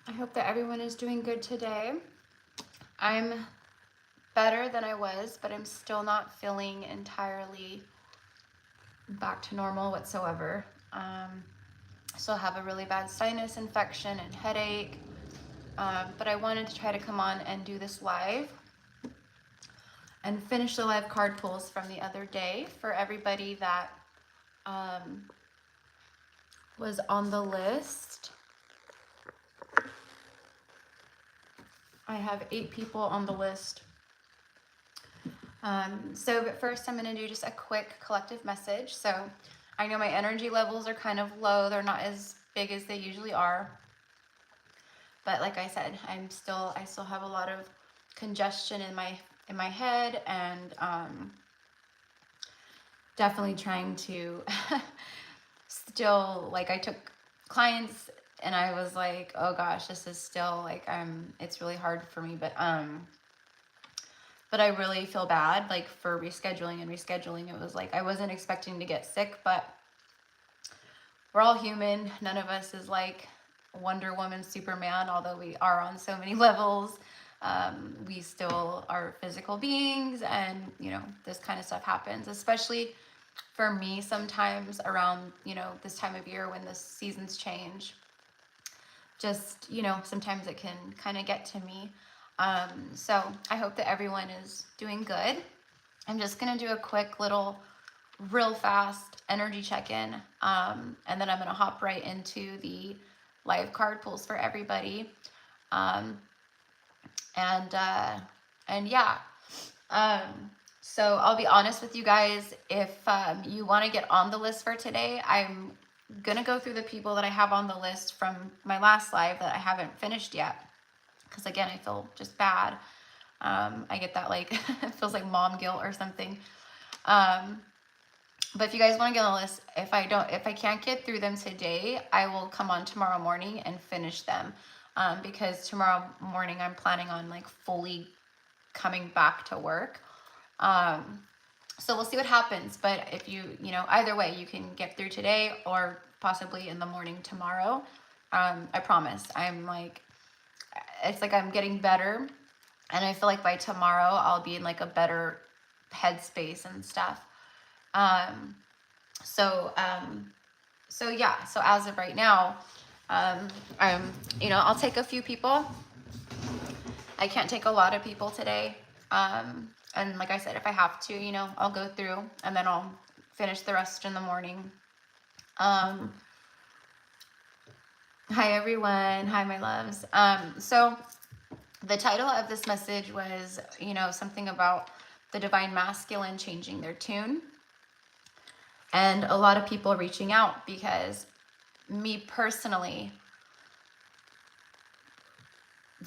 I hope that everyone is doing good today. I'm better than I was, but I'm still not feeling entirely back to normal whatsoever. Still have a really bad sinus infection and headache, but I wanted to try to come on and do this live and finish the live card pulls from the other day for everybody that was on the list. I have 8 people on the list. But first I'm going to do just a quick collective message. So I know my energy levels are kind of low. They're not as big as they usually are. But like I said, I still have a lot of congestion in my head, and definitely trying to still, like, I took clients and I was like, oh gosh, this is still like, it's really hard for me, but I really feel bad, like, for rescheduling. It was like, I wasn't expecting to get sick, but we're all human. None of us is like Wonder Woman, Superman, although we are on so many levels. We still are physical beings, and, you know, this kind of stuff happens, especially for me sometimes around, you know, this time of year when the seasons change. Just, you know, sometimes it can kind of get to me. So I hope that everyone is doing good. I'm just going to do a quick little, real fast energy check-in. And then I'm going to hop right into the live card pulls for everybody. And yeah. So I'll be honest with you guys. If you want to get on the list for today, I'm gonna go through the people that I have on the list from my last live that I haven't finished yet, because again, I feel just bad. I get that, like, it feels like mom guilt or something. But if you guys want to get on the list, if I can't get through them today, I will come on tomorrow morning and finish them, because tomorrow morning I'm planning on, like, fully coming back to work. So we'll see what happens. But if you know, either way, you can get through today or possibly in the morning tomorrow. I promise. I'm like, it's like I'm getting better, and I feel like by tomorrow I'll be in, like, a better headspace and stuff. So yeah, so as of right now, you know, I'll take a few people. I can't take a lot of people today. And like I said, if I have to, you know, I'll go through and then I'll finish the rest in the morning. Hi everyone. Hi, my loves. So the title of this message was, you know, something about the divine masculine changing their tune. And a lot of people reaching out, because me personally,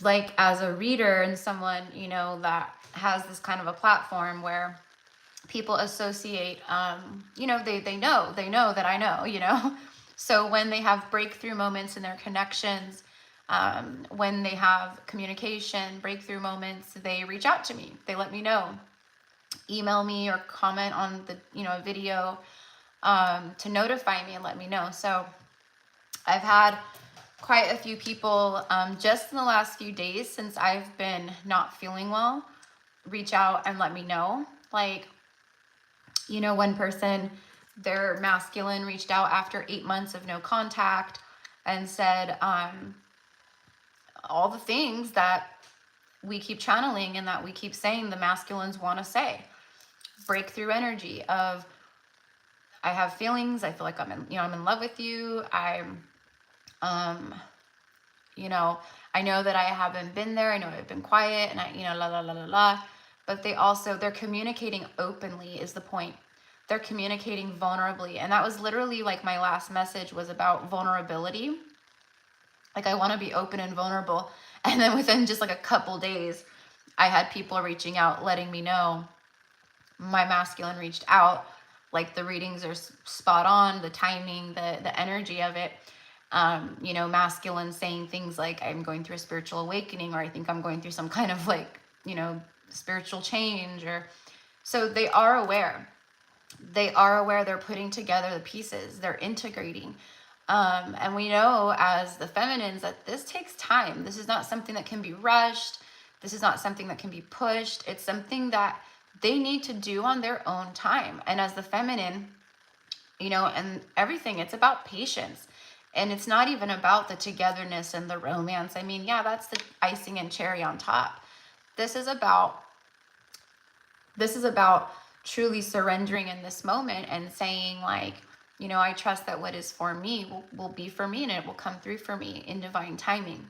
like, as a reader and someone, you know, that has this kind of a platform where people associate, you know, they know that I know, you know. So when they have breakthrough moments in their connections, when they have communication breakthrough moments, they reach out to me. They let me know, email me or comment on the, you know, a video, to notify me and let me know. So I've had quite a few people, just in the last few days since I've been not feeling well, reach out and let me know. Like, you know, one person, their masculine reached out after 8 months of no contact and said, all the things that we keep channeling and that we keep saying the masculines want to say. Breakthrough energy of, I have feelings, I feel like I'm in love with you. You know, I know that I haven't been there. I know I've been quiet, and I, you know, la la la la la. But they're communicating openly is the point. They're communicating vulnerably. And that was literally, like, my last message was about vulnerability. Like, I want to be open and vulnerable. And then within just, like, a couple days, I had people reaching out, letting me know my masculine reached out. Like, the readings are spot on, the timing, the energy of it. You know, masculine saying things like, I'm going through a spiritual awakening, or I think I'm going through some kind of, like, you know, spiritual change. Or so they are aware. They're putting together the pieces. They're integrating. And we know as the feminines that this takes time. This is not something that can be rushed. This is not something that can be pushed. It's something that they need to do on their own time. And as the feminine, you know, and everything, it's about patience. And it's not even about the togetherness and the romance. I mean, yeah, that's the icing and cherry on top. This is about truly surrendering in this moment and saying, like, you know, I trust that what is for me will be for me, and it will come through for me in divine timing,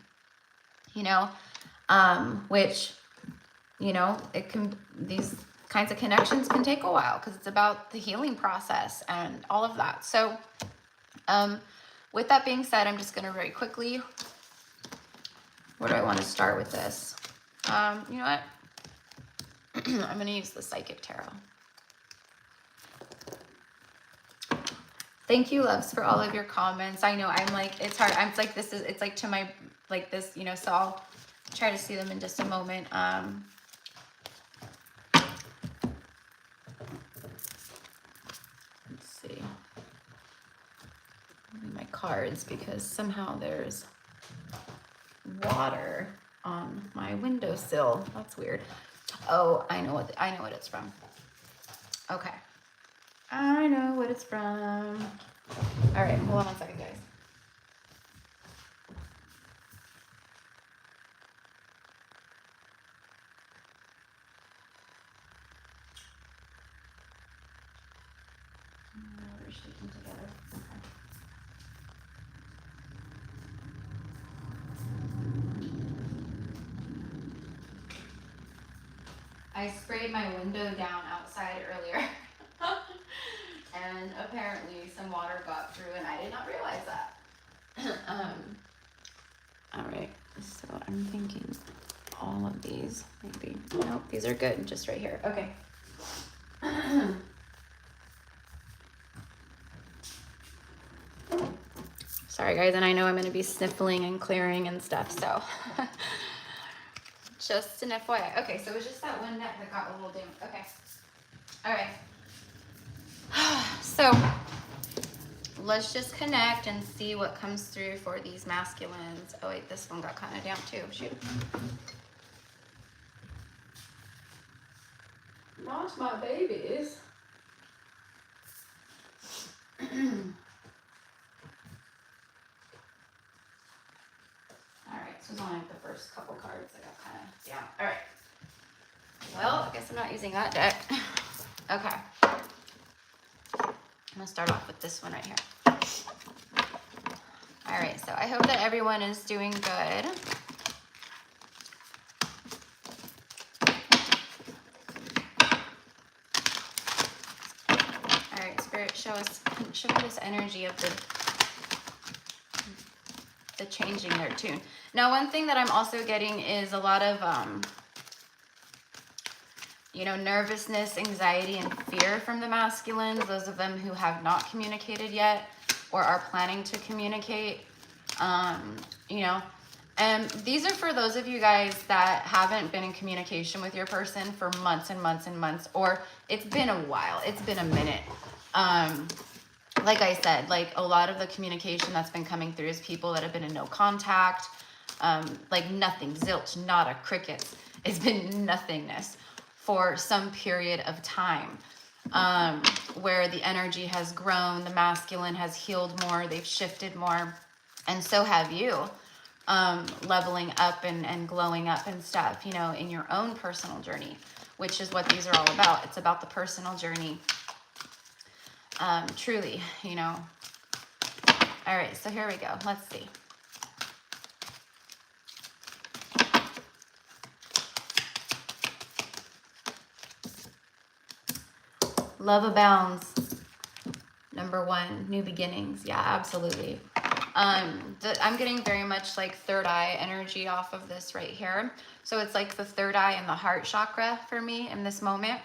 you know, which, you know, it can, these kinds of connections can take a while because it's about the healing process and all of that. So with that being said, I'm just going to very quickly, where do I want to start with this? You know what? I'm going to use the Psychic Tarot. Thank you, loves, for all of your comments. I know I'm like, it's hard. I'm like, this is, it's like to my, like this, you know, so I'll try to see them in just a moment. Let's see. My cards, because somehow there's water on my windowsill. That's weird. Oh, I know what it's from. Okay. I know what it's from. All right, hold on one second, guys. We're shaking together. I sprayed my window down outside earlier. And apparently some water got through and I did not realize that. All right, so I'm thinking all of these, maybe. Nope, these are good, just right here. Okay. Sorry guys, and I know I'm gonna be sniffling and clearing and stuff, so. Just an FYI. Okay, so it was just that one neck that got a little dim. Okay. All right. So let's just connect and see what comes through for these masculines. Oh wait, this one got kind of damp too. Shoot. Not my babies. All right, so it's only like the first couple cards that got kind of down. All right. Well, I guess I'm not using that deck. Okay. I'm gonna start off with this one right here. All right, so I hope that everyone is doing good. All right, Spirit, show me this energy of the changing their tune. Now, one thing that I'm also getting is a lot of, you know, nervousness, anxiety, and fear from the masculines, those of them who have not communicated yet or are planning to communicate, you know. And these are for those of you guys that haven't been in communication with your person for months and months and months, or it's been a while, it's been a minute. Like I said, like a lot of the communication that's been coming through is people that have been in no contact, like nothing, zilch, nada, crickets. It's been nothingness for some period of time, where the energy has grown, the masculine has healed more, they've shifted more, and so have you, leveling up and glowing up and stuff, you know, in your own personal journey, which is what these are all about. It's about the personal journey. Truly, you know. All right, so here we go. Let's see. Love abounds. Number one, new beginnings. Yeah, absolutely. I'm getting very much like third eye energy off of this right here. So it's like the third eye and the heart chakra for me in this moment.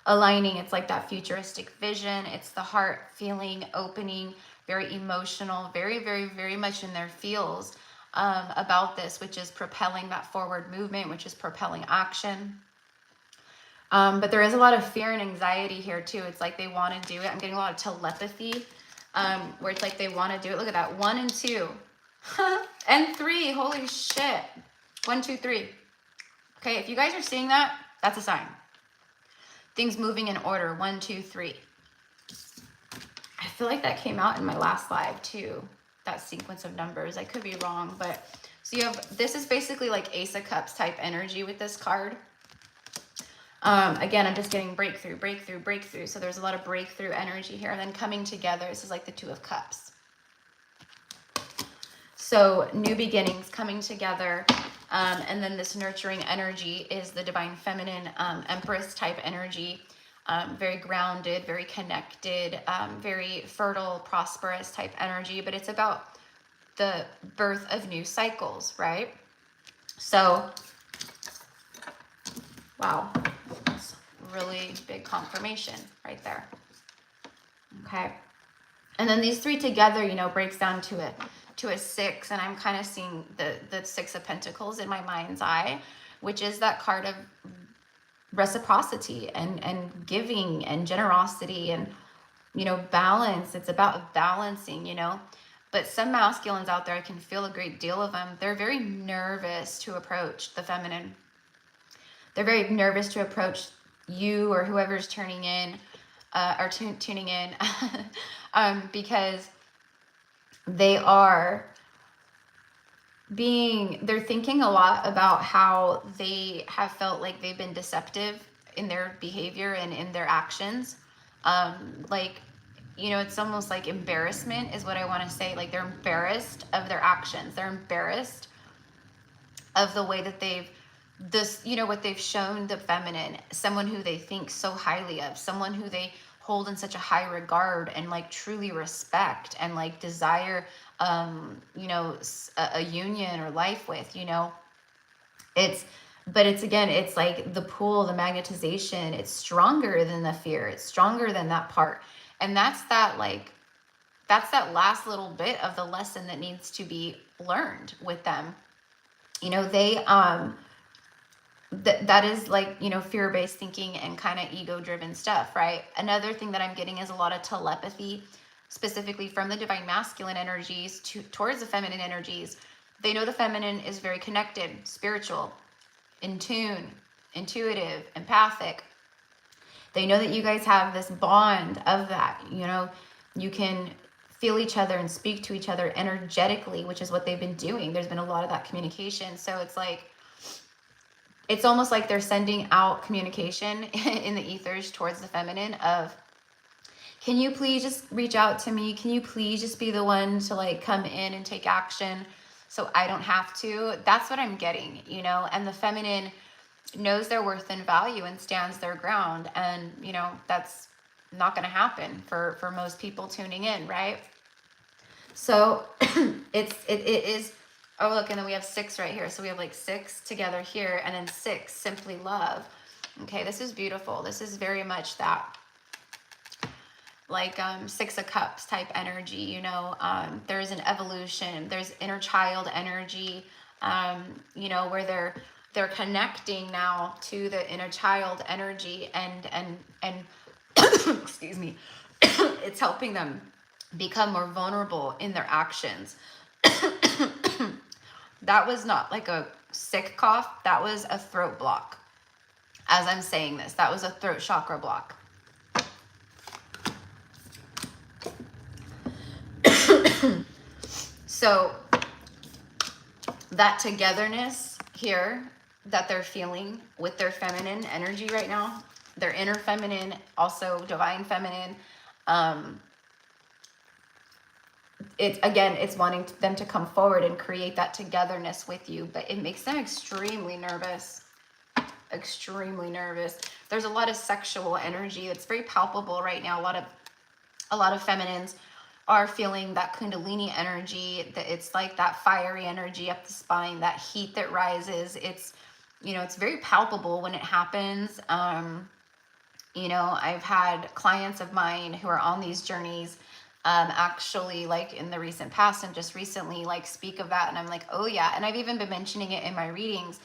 Aligning, it's like that futuristic vision. It's the heart feeling, opening, very emotional, very, very, very much in their feels about this, which is propelling that forward movement, which is propelling action. But there is a lot of fear and anxiety here too. It's like they want to do it. I'm getting a lot of telepathy where it's like they want to do it. Look at that. 1 and 2 and 3. Holy shit. 1, 2, 3. Okay, if you guys are seeing that, that's a sign. Things moving in order. 1, 2, 3. I feel like that came out in my last live too, that sequence of numbers. I could be wrong, but so you have, this is basically like Ace of Cups type energy with this card. Again, I'm just getting breakthrough, breakthrough, breakthrough. So there's a lot of breakthrough energy here. And then coming together, this is like the 2 of Cups. So new beginnings coming together. And then this nurturing energy is the divine feminine empress type energy. Very grounded, very connected, very fertile, prosperous type energy. But it's about the birth of new cycles, right? So, wow. That's really big confirmation right there. Okay. And then these 3 together, you know, breaks down to a 6, and I'm kind of seeing the 6 of Pentacles in my mind's eye, which is that card of reciprocity and giving and generosity and, you know, balance. It's about balancing, you know. But some masculines out there, I can feel a great deal of them, they're very nervous to approach the feminine. They're very nervous to approach you or whoever's tuning in, tuning in, because they are they're thinking a lot about how they have felt like they've been deceptive in their behavior and in their actions. Like, you know, it's almost like embarrassment is what I want to say. Like, they're embarrassed of their actions. They're embarrassed of the way that you know, what they've shown the feminine, someone who they think so highly of, someone who they hold in such a high regard and like truly respect and like desire, you know, a union or life with, you know. But it's again, it's like the pull, the magnetization, it's stronger than the fear. It's stronger than that part. And that's that last little bit of the lesson that needs to be learned with them. You know, they, that is like, you know, fear-based thinking and kind of ego-driven stuff, right? Another thing that I'm getting is a lot of telepathy, specifically from the divine masculine energies towards the feminine energies. They know the feminine is very connected, spiritual, in tune, intuitive, empathic. They know that you guys have this bond of that, you know, you can feel each other and speak to each other energetically, which is what they've been doing. There's been a lot of that communication. So it's like, it's almost like they're sending out communication in the ethers towards the feminine of, can you please just reach out to me? Can you please just be the one to like come in and take action so I don't have to? That's what I'm getting, you know, and the feminine knows their worth and value and stands their ground. And, you know, that's not going to happen for most people tuning in, right? So it is, oh, look, and then we have 6 right here. So we have like 6 together here and then 6, simply love. Okay, this is beautiful. This is very much that like 6 of Cups type energy, you know. There's an evolution, there's inner child energy, you know, where they're connecting now to the inner child energy and excuse me, it's helping them become more vulnerable in their actions. That was not like a sick cough, that was a throat block. As I'm saying this, that was a throat chakra block. So that togetherness here that they're feeling with their feminine energy right now, their inner feminine, also divine feminine, it's wanting them to come forward and create that togetherness with you, but it makes them extremely nervous. Extremely nervous. There's a lot of sexual energy that's very palpable right now. A lot of feminines are feeling that kundalini energy, that it's like that fiery energy up the spine, that heat that rises. It's, you know, it's very palpable when it happens. You know, I've had clients of mine who are on these journeys, actually like in the recent past and just recently like speak of that. And I'm like, oh yeah. And I've even been mentioning it in my readings.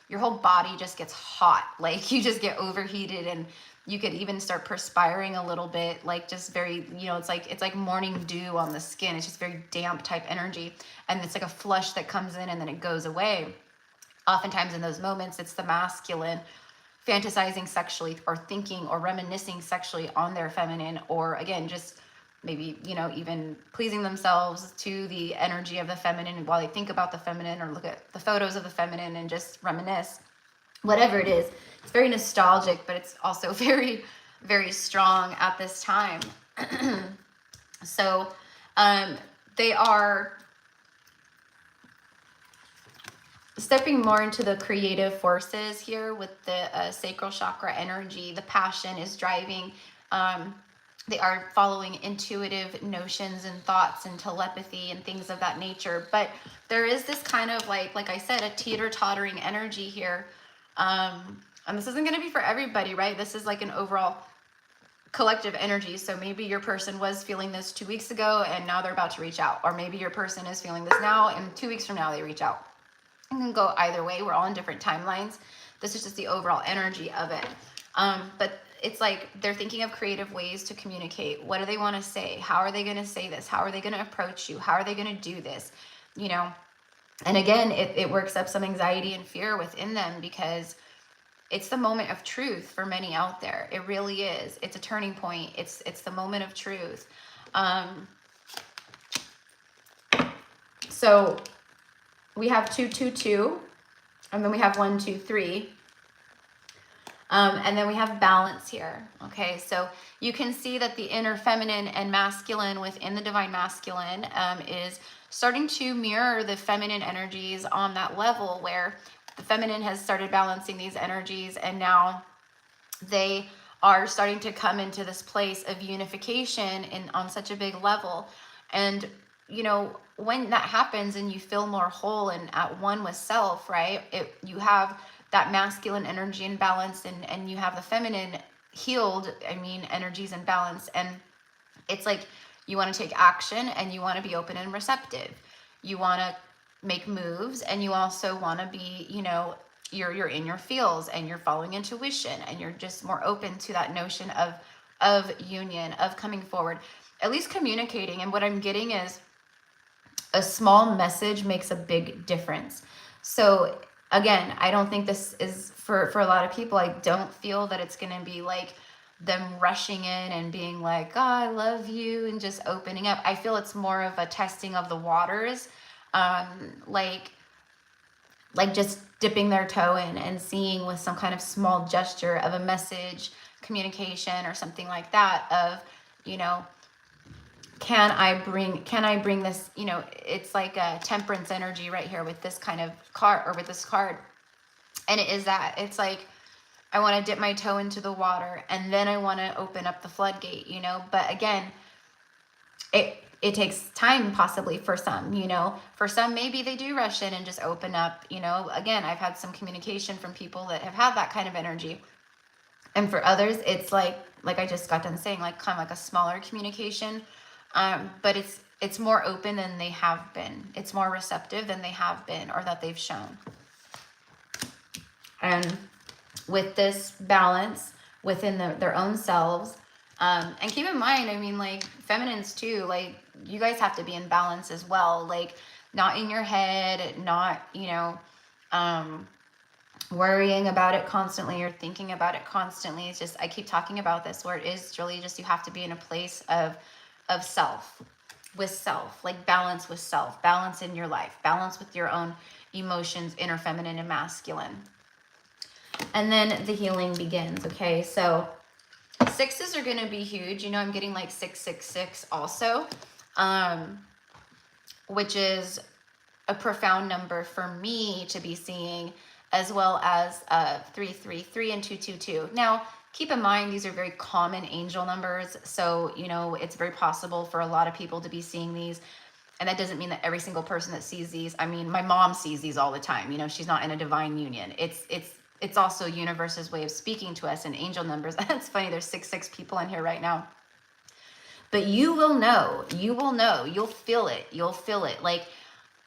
Your whole body just gets hot. Like you just get overheated and You could even start perspiring a little bit, like just very, you know, it's like morning dew on the skin. It's just very damp type energy. And it's like a flush that comes in and then it goes away. Oftentimes in those moments, it's the masculine fantasizing sexually or thinking or reminiscing sexually on their feminine, or again, just maybe, you know, even pleasing themselves to the energy of the feminine while they think about the feminine or look at the photos of the feminine and just reminisce. Whatever it is, it's very nostalgic, but it's also very, very strong at this time. So they are stepping more into the creative forces here with the sacral chakra energy. The passion is driving. They are following intuitive notions and thoughts and telepathy and things of that nature. But there is this kind of like I said, a teeter-tottering energy here. And this isn't going to be for everybody, right? This is like an overall collective energy. So maybe your person was feeling this 2 weeks ago and now they're about to reach out. Or maybe your person is feeling this now and 2 weeks from now they reach out. It can go either way. We're all in different timelines. This is just the overall energy of it. But it's like they're thinking of creative ways to communicate. What do they want to say? How are they going to say this? How are they going to approach you? How are they going to do this? You know, and again, it works up some anxiety and fear within them because it's the moment of truth for many out there. It really is. It's a turning point. It's the moment of truth. So we have 2, 2, 2, and then we have 1, 2, 3. And then we have balance here. Okay, so you can see that the inner feminine and masculine within the divine masculine is starting to mirror the feminine energies on that level where the feminine has started balancing these energies, and now they are starting to come into this place of unification on such a big level. And you know, when that happens and you feel more whole and at one with self, right? You have that masculine energy in balance, and you have the feminine healed, energies in balance. And it's like you want to take action and you want to be open and receptive. You want to make moves, and you also want to be, you know, you're in your feels and you're following intuition, and you're just more open to that notion of union, of coming forward, at least communicating. And what I'm getting is a small message makes a big difference. So again, I don't think this is for a lot of people. I don't feel that it's going to be like them rushing in and being like, oh, I love you, and just opening up. I feel it's more of a testing of the waters, like just dipping their toe in and seeing with some kind of small gesture of a message, communication, or something like that of, you know, can I bring this, you know, it's like a temperance energy right here with this kind of card, or with this card. And it is that, it's like, I want to dip my toe into the water, and then I want to open up the floodgate, you know. But again, it takes time possibly for some, you know. For some, maybe they do rush in and just open up, you know. Again, I've had some communication from people that have had that kind of energy. And for others, it's like I just got done saying, like kind of like a smaller communication. But it's more open than they have been. It's more receptive than they have been, or that they've shown. And with this balance within their own selves, and keep in mind, I mean, like feminines too, like you guys have to be in balance as well. Like not in your head, not, you know, worrying about it constantly or thinking about it constantly. It's just, I keep talking about this, where it is really just, you have to be in a place of self, with self, like balance with self, balance in your life, balance with your own emotions, inner feminine and masculine. And then the healing begins. Okay, so 6s are going to be huge. You know, I'm getting like 666 also, which is a profound number for me to be seeing, as well as 333 and 222. Now, keep in mind, these are very common angel numbers. So, you know, it's very possible for a lot of people to be seeing these. And that doesn't mean that every single person that sees these, I mean, my mom sees these all the time. You know, she's not in a divine union. It's also universe's way of speaking to us in angel numbers. That's funny. There's 66 people in here right now. But you will know, you'll feel it. You'll feel it. Like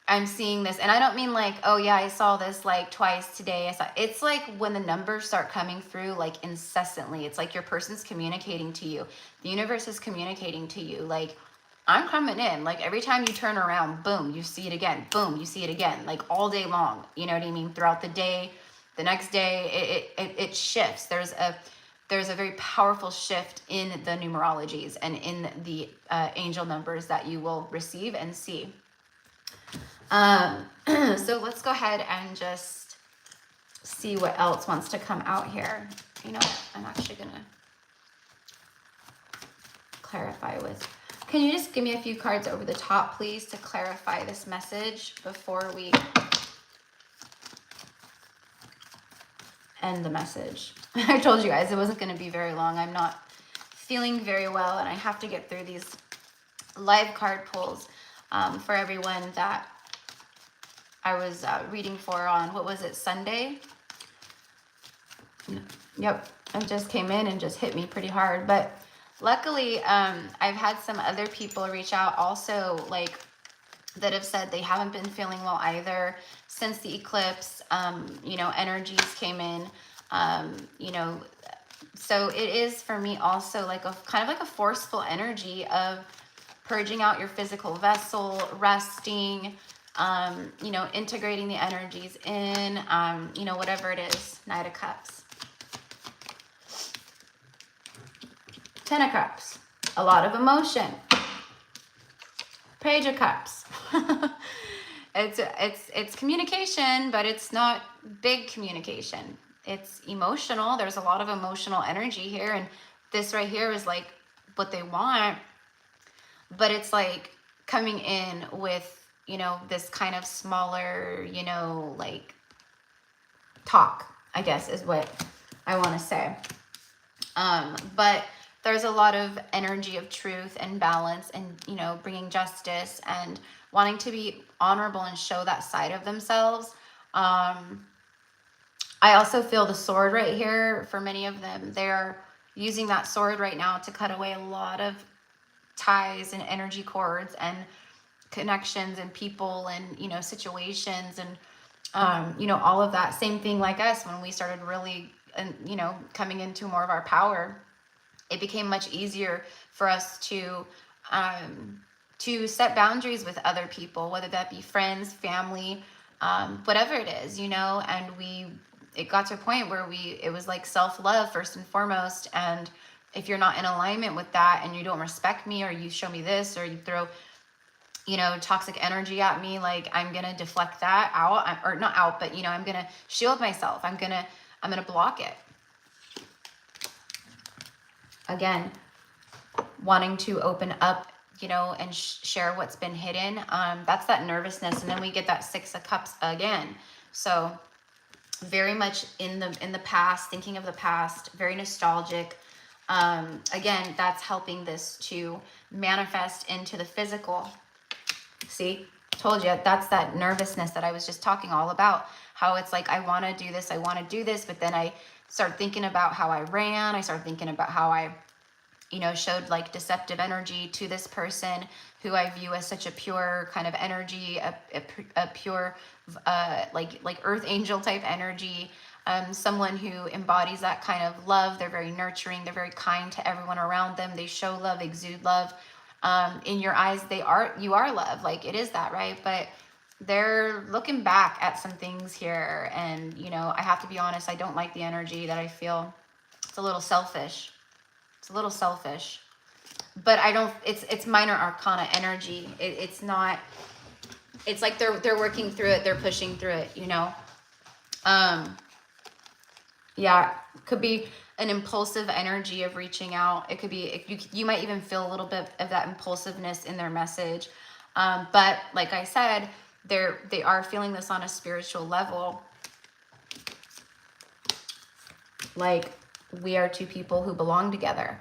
I'm seeing this, and I don't mean like, oh yeah, I saw this like twice today. It's like when the numbers start coming through like incessantly. It's like your person's communicating to you. The universe is communicating to you. Like, I'm coming in. Like every time you turn around, boom, you see it again. Boom, you see it again. Like all day long. You know what I mean? Throughout the day, the next day, it shifts. There's a very powerful shift in the numerologies and in the angel numbers that you will receive and see. So let's go ahead and just see what else wants to come out here. You know what? I'm actually going to clarify with... Can you just give me a few cards over the top, please, to clarify this message before we end the message? I told you guys it wasn't going to be very long. I'm not feeling very well, and I have to get through these live card pulls for everyone that I was reading for on, what was it, Sunday? Yep, it just came in and just hit me pretty hard. But luckily, I've had some other people reach out also, like, that have said they haven't been feeling well either since the eclipse. You know, energies came in, you know, so it is for me also like a kind of like a forceful energy of purging out your physical vessel, resting, you know, integrating the energies in, you know, whatever it is. Knight of Cups. Ten of Cups. A lot of emotion. Page of Cups. It's communication, but it's not big communication. It's emotional. There's a lot of emotional energy here, and this right here is like what they want, but it's like coming in with, you know, this kind of smaller, you know, like talk, I guess is what I want to say. But there's a lot of energy of truth and balance and, you know, bringing justice and wanting to be honorable and show that side of themselves. I also feel the sword right here for many of them. They're using that sword right now to cut away a lot of ties and energy cords and connections and people and, you know, situations and, you know, all of that. Same thing like us when we started really, you know, coming into more of our power. It became much easier for us to set boundaries with other people, whether that be friends, family, whatever it is, you know, and it got to a point where it was like self-love first and foremost. And if you're not in alignment with that and you don't respect me, or you show me this, or you throw, you know, toxic energy at me, like I'm going to deflect that out, or not out, but, you know, I'm going to shield myself. I'm going to block it. Again, wanting to open up, you know, and share what's been hidden. That's that nervousness. And then we get that Six of Cups again. So very much in the past, thinking of the past, very nostalgic. Again, that's helping this to manifest into the physical. See, told you, that's that nervousness that I was just talking all about. How it's like, I want to do this, but then I start thinking about how I ran. I start thinking about how I, you know, showed like deceptive energy to this person who I view as such a pure kind of energy, a pure, like earth angel type energy. Someone who embodies that kind of love. They're very nurturing. They're very kind to everyone around them. They show love, exude love. In your eyes, you are love. Like it is that, right? But they're looking back at some things here. And, you know, I have to be honest, I don't like the energy that I feel. It's a little selfish. It's a little selfish. But I don't, it's minor arcana energy. It's not, it's like they're working through it. They're pushing through it, you know? Yeah, could be an impulsive energy of reaching out. It could be, you might even feel a little bit of that impulsiveness in their message. But like I said, they are feeling this on a spiritual level. Like, we are two people who belong together.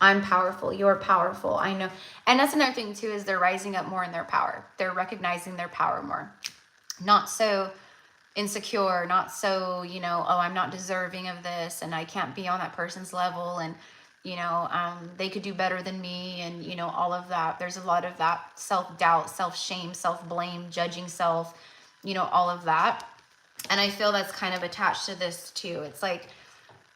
I'm powerful. You're powerful. I know. And that's another thing too, is they're rising up more in their power. They're recognizing their power more. Not so insecure, not so, you know, oh, I'm not deserving of this and I can't be on that person's level. And, you know, they could do better than me, and, you know, all of that. There's a lot of that self-doubt, self-shame, self-blame, judging self, you know, all of that. And I feel that's kind of attached to this too. It's like,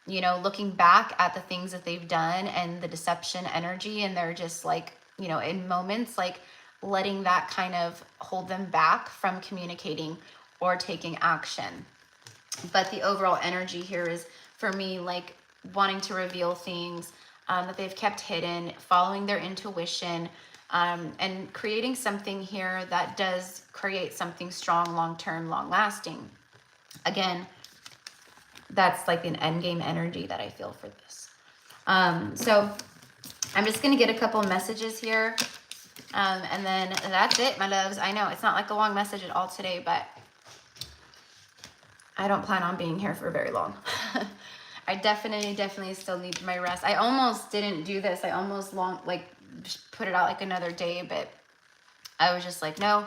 you know, looking back at the things that they've done and the deception energy, and they're just like, you know, in moments, like letting that kind of hold them back from communicating or taking action. But the overall energy here is, for me, like wanting to reveal things that they've kept hidden, following their intuition, and creating something here that does create something strong, long-term, long-lasting. Again, that's like an end game energy that I feel for this. So I'm just going to get a couple messages here. And then that's it, my loves. I know it's not like a long message at all today, but I don't plan on being here for very long. I definitely still need my rest. I almost didn't do this. I almost put it out like another day, but I was just like, no,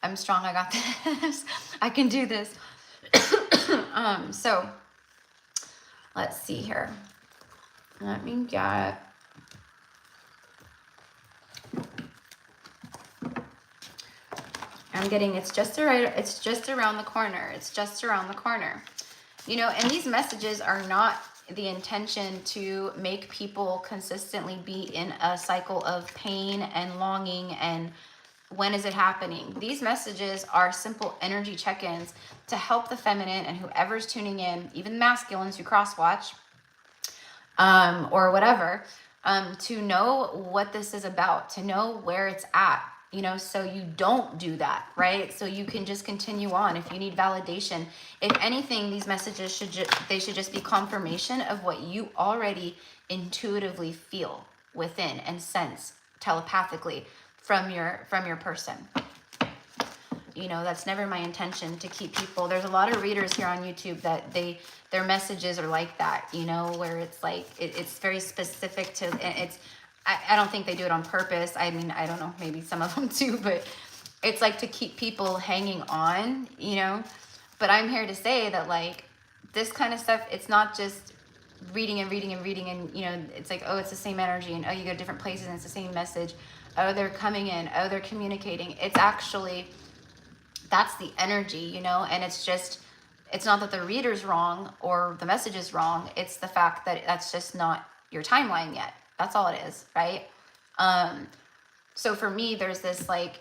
I'm strong. I got this. I can do this. So let's see here. Let me get, I'm getting, it's just around the corner. It's just around the corner. You know, and these messages are not the intention to make people consistently be in a cycle of pain and longing and when is it happening. These messages are simple energy check-ins to help the feminine and whoever's tuning in, even masculines who cross-watch, or whatever, to know what this is about, to know where it's at, you know, so you don't do that, right? So you can just continue on. If you need validation, if anything, these messages should just be confirmation of what you already intuitively feel within and sense telepathically from your person. You know, that's never my intention to keep people. There's a lot of readers here on YouTube that their messages are like that, you know, where it's like, it's very specific to, it's, I don't think they do it on purpose. I mean, I don't know, maybe some of them do, but it's like to keep people hanging on, you know. But I'm here to say that, like, this kind of stuff, it's not just reading and, you know, it's like, oh, it's the same energy, and oh, you go to different places and it's the same message. Oh, they're coming in. Oh, they're communicating. It's actually, that's the energy, you know, and it's just, it's not that the reader's wrong or the message is wrong. It's the fact that that's just not your timeline yet. That's all it is, right? So for me, there's this like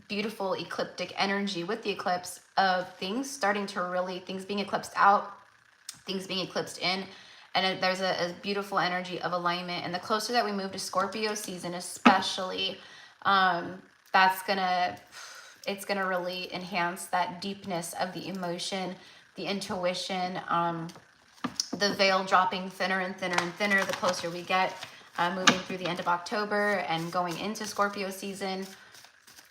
beautiful ecliptic energy with the eclipse of things starting to really, things being eclipsed out, things being eclipsed in, and there's a beautiful energy of alignment. And the closer that we move to Scorpio season, especially, it's gonna really enhance that deepness of the emotion, the intuition, the veil dropping thinner and thinner and thinner the closer we get, moving through the end of October and going into Scorpio season.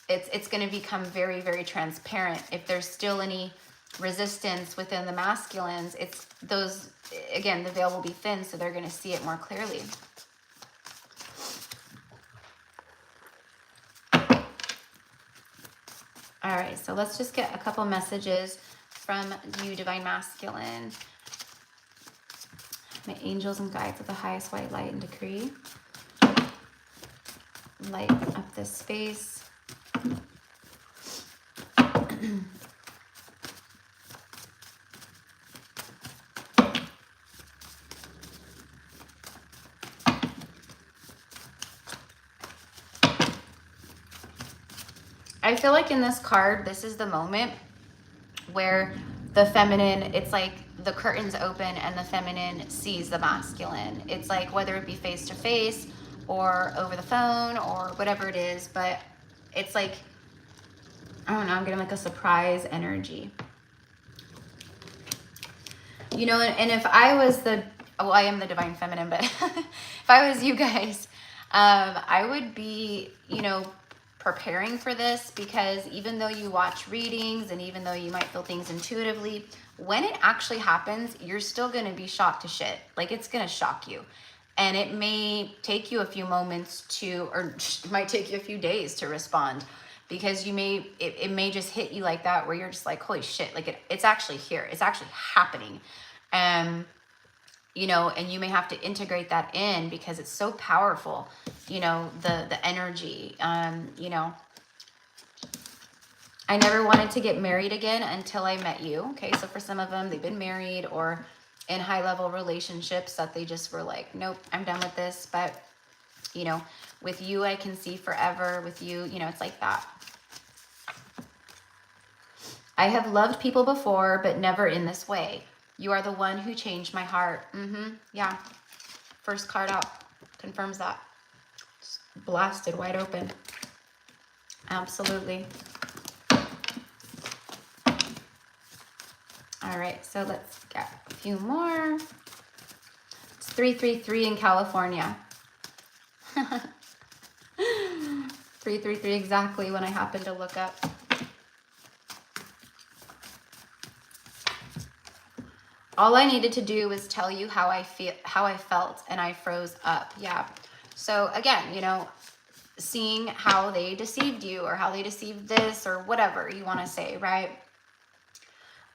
It's going to become very, very transparent. If there's still any resistance within the masculines, it's those, again, the veil will be thin, so they're going to see it more clearly. All right, so let's just get a couple messages from you, Divine Masculine. My angels and guides of the highest white light and decree. Light up this space. I feel like in this card, this is the moment where the feminine, it's like the curtains open and the feminine sees the masculine. It's like whether it be face to face or over the phone or whatever it is, but it's like, I don't know, I'm getting like a surprise energy. You know, and if I was well, I am the divine feminine, but if I was you guys, I would be, you know, preparing for this, because even though you watch readings and even though you might feel things intuitively, when it actually happens, you're still going to be shocked to shit. Like, it's going to shock you. And it may take you a few moments to, or it might take you a few days to respond, because it may just hit you like that, where you're just like, holy shit, like it's actually here. It's actually happening. And you know, and you may have to integrate that in because it's so powerful, you know, the energy. You know, I never wanted to get married again until I met you. Okay, so for some of them, they've been married or in high-level relationships that they just were like, nope, I'm done with this. But, you know, with you, I can see forever. With you, you know, it's like that. I have loved people before, but never in this way. You are the one who changed my heart. Yeah. First card out confirms that. Just blasted wide open. Absolutely. All right, so let's get a few more. It's 333 in California. 333 exactly when I happened to look up. All I needed to do was tell you how I felt, and I froze up. Yeah. So again, you know, seeing how they deceived you or how they deceived this or whatever you want to say, right?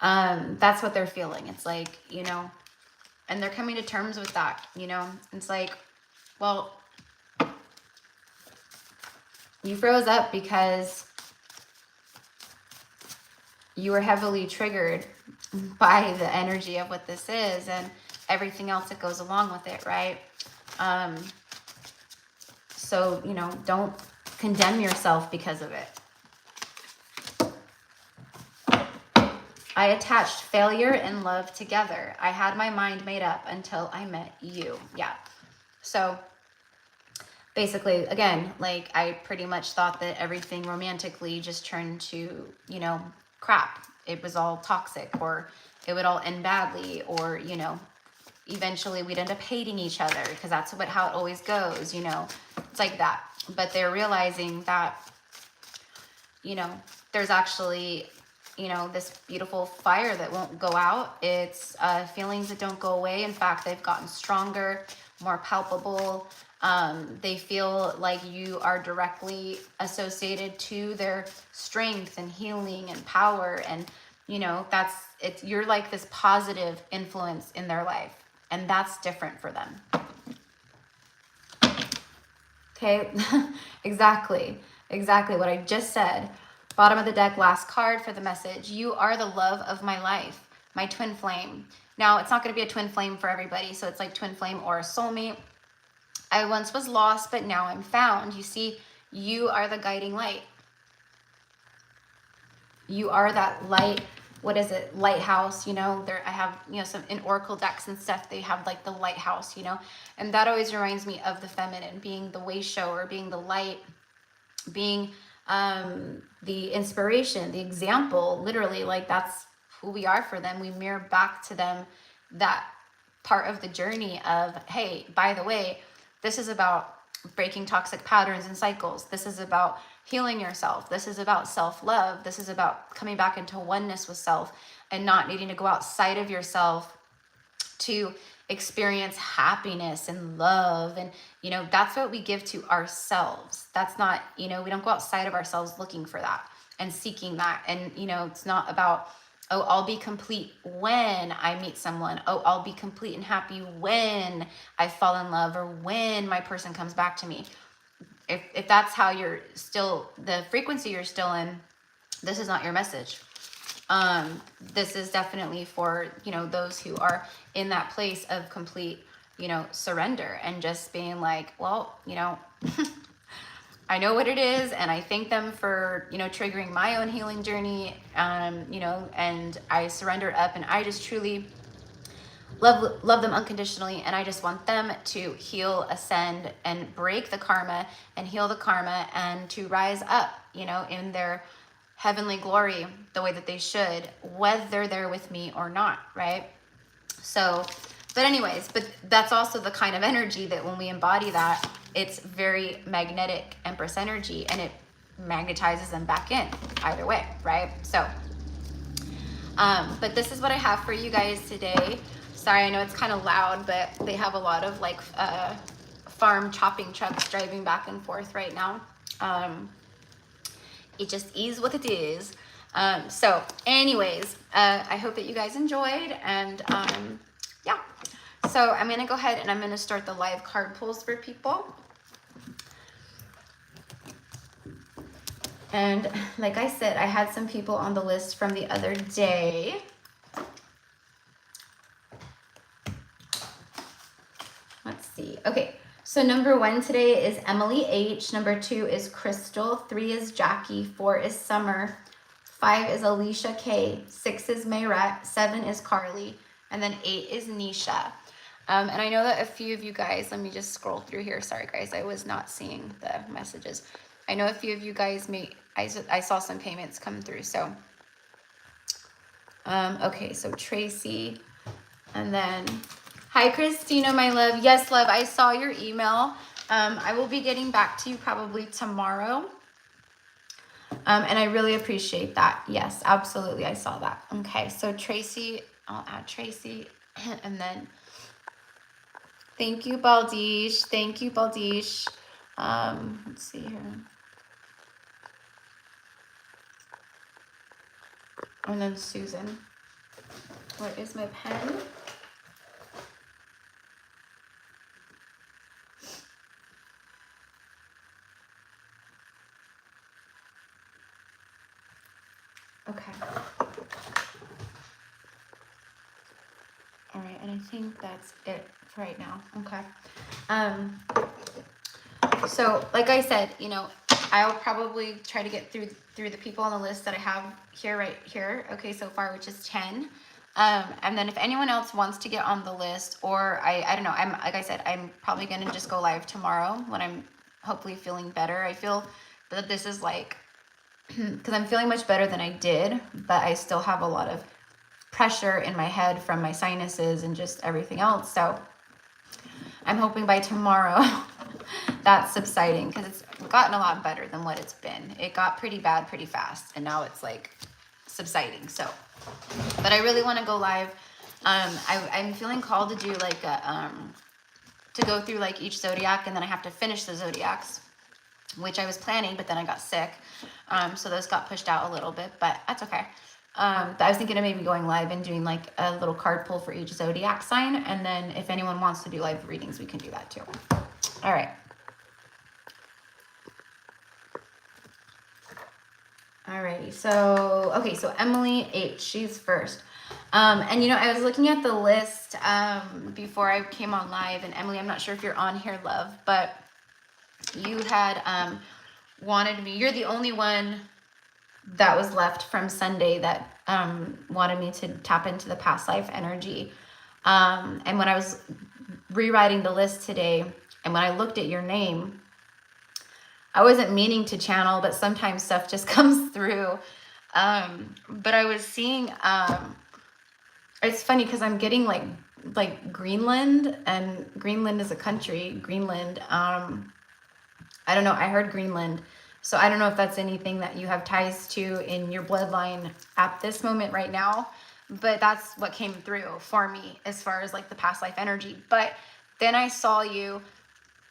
That's what they're feeling. It's like, you know, and they're coming to terms with that, you know. It's like, well, you froze up because you were heavily triggered by the energy of what this is and everything else that goes along with it, right? So, you know, don't condemn yourself because of it. I attached failure and love together. I had my mind made up until I met you. Yeah. So basically, again, like I pretty much thought that everything romantically just turned to, you know, crap. It was all toxic, or it would all end badly, or, you know, eventually we'd end up hating each other because that's how it always goes, you know. It's like that. But they're realizing that, you know, there's actually, you know, this beautiful fire that won't go out. It's feelings that don't go away. In fact, they've gotten stronger, more palpable. They feel like you are directly associated to their strength and healing and power. And, you know, you're like this positive influence in their life. And that's different for them. Okay, exactly what I just said. Bottom of the deck, last card for the message. You are the love of my life, my twin flame. Now, it's not going to be a twin flame for everybody, so it's like twin flame or a soulmate. I once was lost, but now I'm found. You see, you are the guiding light. You are that light. What is it? Lighthouse, you know. I have, you know, some in oracle decks and stuff, they have like the lighthouse, you know. And that always reminds me of the feminine, being the way shower, being the light, being the inspiration, the example. Literally, like that's who we are for them. We mirror back to them that part of the journey of, hey, by the way, this is about breaking toxic patterns and cycles. This is about healing yourself. This is about self-love. This is about coming back into oneness with self and not needing to go outside of yourself to experience happiness and love. And, you know, that's what we give to ourselves. That's not, you know, we don't go outside of ourselves looking for that and seeking that. And, you know, it's not about, oh, I'll be complete when I meet someone. Oh, I'll be complete and happy when I fall in love or when my person comes back to me. If that's how you're still, the frequency you're still in, this is not your message. This is definitely for, you know, those who are in that place of complete, you know, surrender and just being like, well, you know, I know what it is, and I thank them for, you know, triggering my own healing journey, you know, and I surrendered up, and I just truly love them unconditionally, and I just want them to heal, ascend, and break the karma, and heal the karma, and to rise up, you know, in their heavenly glory the way that they should, whether they're there with me or not, right? So, but anyways, but that's also the kind of energy that when we embody that, it's very magnetic Empress energy, and it magnetizes them back in either way, right? So, but this is what I have for you guys today. Sorry, I know it's kind of loud, but they have a lot of like farm chopping trucks driving back and forth right now. It just is what it is. So anyways, I hope that you guys enjoyed, and yeah. So I'm going to go ahead and I'm going to start the live card pulls for people. And like I said, I had some people on the list from the other day. Let's see. Okay, so number 1 today is Emily H. Number 2 is Crystal. 3 is Jackie. 4 is Summer. 5 is Alicia K. 6 is Merett. 7 is Carly. And then 8 is Nisha. And I know that a few of you guys, let me just scroll through here. Sorry, guys, I was not seeing the messages. I know a few of you guys I saw some payments come through. So, okay, so Tracy, and then, hi, Christina, my love. Yes, love, I saw your email. I will be getting back to you probably tomorrow. And I really appreciate that. Yes, absolutely, I saw that. Okay, so Tracy, I'll add Tracy, and then, thank you, Baldish. Thank you, Baldish. Let's see here. And then Susan. Where is my pen? Okay. All right, and I think that's it for right now. Okay. So like I said, you know, I'll probably try to get through the people on the list that I have here, right here. Okay, so far, which is 10. And then if anyone else wants to get on the list, or I don't know, like I said, I'm probably going to just go live tomorrow when I'm hopefully feeling better. I feel that this is like, because I'm feeling much better than I did, but I still have a lot of pressure in my head from my sinuses and just everything else. So I'm hoping by tomorrow that's subsiding, because it's gotten a lot better than what it's been. It got pretty bad pretty fast, and now it's like subsiding. So, but I really want to go live. I'm feeling called to do like a, to go through like each zodiac, and then I have to finish the zodiacs, which I was planning, but then I got sick. So those got pushed out a little bit, but that's okay. I was thinking of maybe going live and doing like a little card pull for each zodiac sign. And then if anyone wants to do live readings, we can do that too. All right. Alrighty, so, okay, so Emily H, she's first. And you know, I was looking at the list before I came on live, and Emily, I'm not sure if you're on here, love, but you had wanted me, you're the only one that was left from Sunday that wanted me to tap into the past life energy. And when I was rewriting the list today, and when I looked at your name, I wasn't meaning to channel, but sometimes stuff just comes through. But I was seeing, it's funny because I'm getting like Greenland, and Greenland is a country, Greenland. I don't know, I heard Greenland. So I don't know if that's anything that you have ties to in your bloodline at this moment right now, but that's what came through for me as far as like the past life energy. But then I saw you,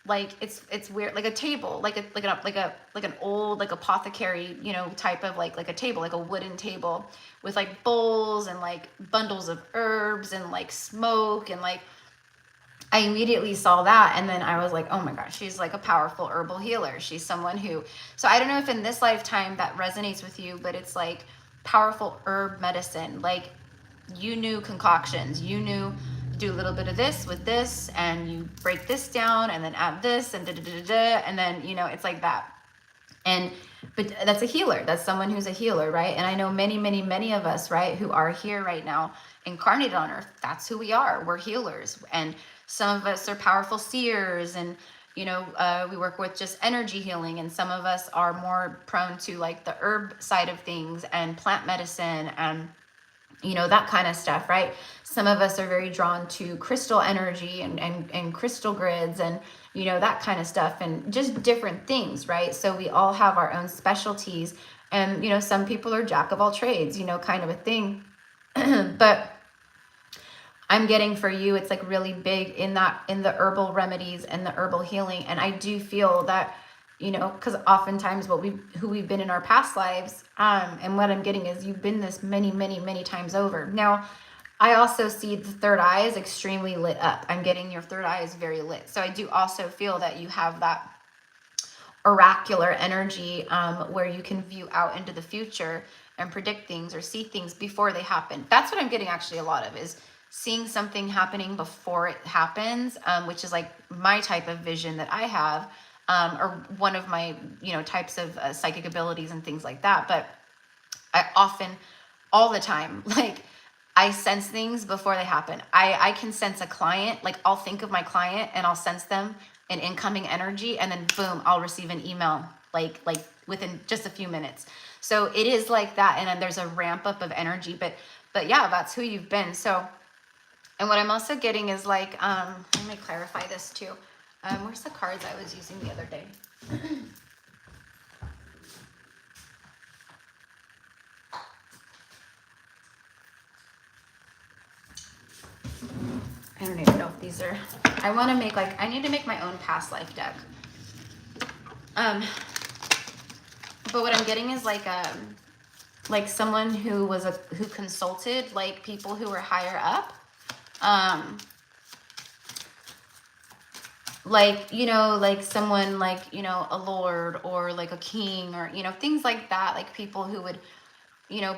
like it's weird, like a table, like an old like apothecary, you know, type of like a table, like a wooden table with like bowls and like bundles of herbs and like smoke, and like I immediately saw that, and then I was like, oh my gosh, she's like a powerful herbal healer. She's someone who, so I don't know if in this lifetime that resonates with you, but it's like powerful herb medicine. Like you knew concoctions, you knew do a little bit of this with this, and you break this down and then add this and and then, you know, it's like that. And but that's a healer, that's someone who's a healer, right? And I know many of us, right, who are here right now incarnated on earth, that's who we are. We're healers. And some of us are powerful seers, and you know, we work with just energy healing, and some of us are more prone to like the herb side of things and plant medicine and, you know, that kind of stuff, right? Some of us are very drawn to crystal energy and crystal grids and, you know, that kind of stuff, and just different things, right? So we all have our own specialties, and, you know, some people are jack of all trades, you know, kind of a thing. But I'm getting for you, it's like really big in the herbal remedies and the herbal healing. And I do feel that, you know, because oftentimes who we've been in our past lives, and what I'm getting is you've been this many times over. Now, I also see the third eye is extremely lit up. I'm getting your third eye is very lit. So I do also feel that you have that oracular energy where you can view out into the future and predict things or see things before they happen. That's what I'm getting actually a lot of, is seeing something happening before it happens, which is like my type of vision that I have, or one of my, you know, types of psychic abilities and things like that. But I often, all the time, like, I sense things before they happen. I can sense a client, like I'll think of my client and I'll sense them an incoming energy, and then boom, I'll receive an email like within just a few minutes. So it is like that, and then there's a ramp up of energy, but yeah, that's who you've been. So, and what I'm also getting is like, let me clarify this too. Where's the cards I was using the other day? I don't even know if these are, I want to make like, I need to make my own past life deck. But what I'm getting is like someone who was who consulted like people who were higher up. Like, you know, like someone like, you know, a lord or like a king or, you know, things like that, like people who would, you know,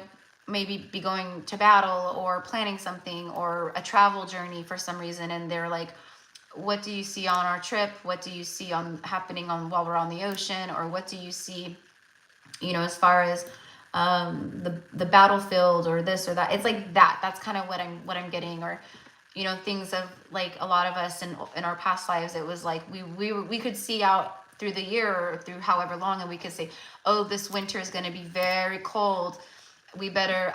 maybe be going to battle or planning something or a travel journey for some reason, and they're like, what do you see on our trip? What do you see on happening on while we're on the ocean? Or what do you see, you know, as far as the battlefield or this or that? It's like that. That's kind of what I'm getting. Or, you know, things of like a lot of us in our past lives, it was like we could see out through the year or through however long, and we could say, oh, this winter is going to be very cold. We better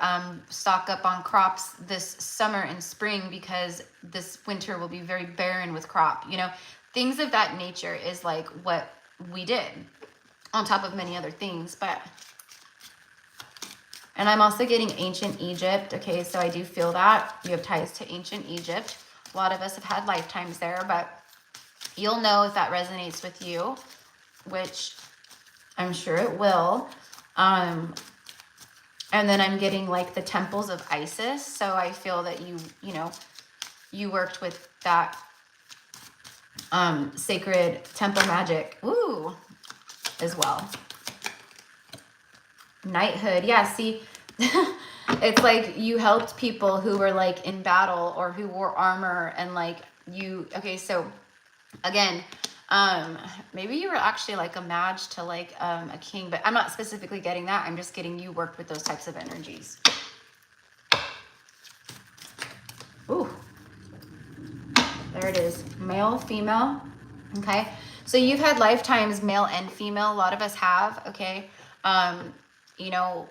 stock up on crops this summer and spring because this winter will be very barren with crop. You know, things of that nature is like what we did, on top of many other things. But, and I'm also getting ancient Egypt. Okay, so I do feel that you have ties to ancient Egypt. A lot of us have had lifetimes there, but you'll know if that resonates with you, which I'm sure it will. And then I'm getting like the temples of Isis. So I feel that you know, you worked with that sacred temple magic, ooh, as well. Knighthood, yeah, see, it's like you helped people who were like in battle or who wore armor, and like you, okay, so again, maybe you were actually like a mage to like a king, but I'm not specifically getting that. I'm just getting you worked with those types of energies. Ooh, there it is, male, female. Okay, so you've had lifetimes male and female. A lot of us have. Okay, you know,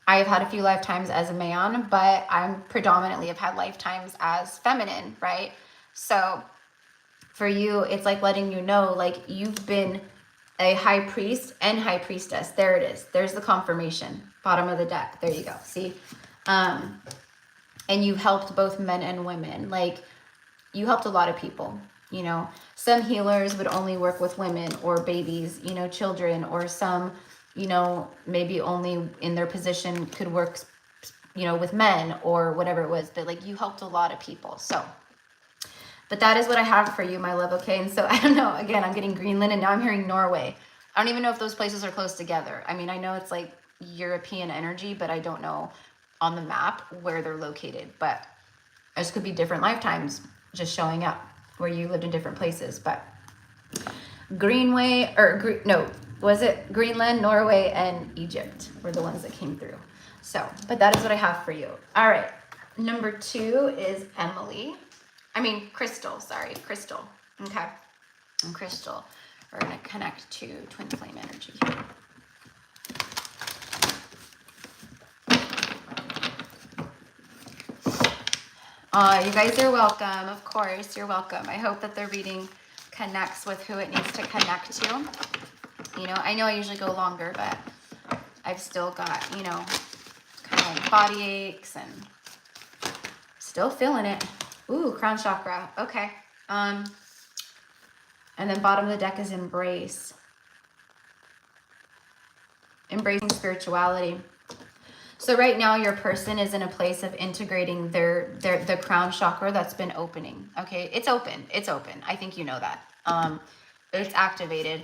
I've had a few lifetimes as a man, but I'm predominantly have had lifetimes as feminine, right? So for you, it's like letting you know, like you've been a high priest and high priestess. There it is. There's the confirmation. Bottom of the deck. There you go. See? And you helped both men and women. Like you helped a lot of people. You know, some healers would only work with women or babies, you know, children, or some, you know, maybe only in their position could work, you know, with men or whatever it was. But like you helped a lot of people. So, but that is what I have for you, my love, okay? And so, I don't know, again, I'm getting Greenland, and now I'm hearing Norway. I don't even know if those places are close together. I mean, I know it's like European energy, but I don't know on the map where they're located. But this could be different lifetimes just showing up where you lived in different places. But Greenway, or no, was it Greenland, Norway, and Egypt were the ones that came through. So, but that is what I have for you. All right, number 2 is Crystal, sorry, Crystal. Okay, and Crystal, we're going to connect to twin flame energy here. You guys are welcome. Of course, you're welcome. I hope that the reading connects with who it needs to connect to. You know I usually go longer, but I've still got, you know, kind of like body aches and still feeling it. Ooh, crown chakra. Okay. And then bottom of the deck is embrace. Embracing spirituality. So right now your person is in a place of integrating the crown chakra that's been opening. Okay, it's open. It's open. I think you know that. It's activated,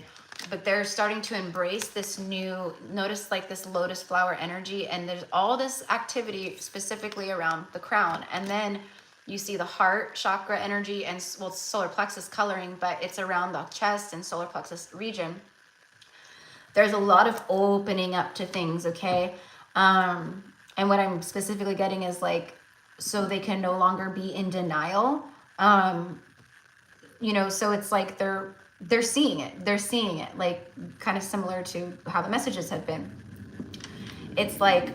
but they're starting to embrace this new, notice like this lotus flower energy, and there's all this activity specifically around the crown. And then you see the heart chakra energy and, well, solar plexus coloring, but it's around the chest and solar plexus region. There's a lot of opening up to things, okay? And what I'm specifically getting is like, so they can no longer be in denial. You know, so it's like they're seeing it. They're seeing it, like kind of similar to how the messages have been. It's like,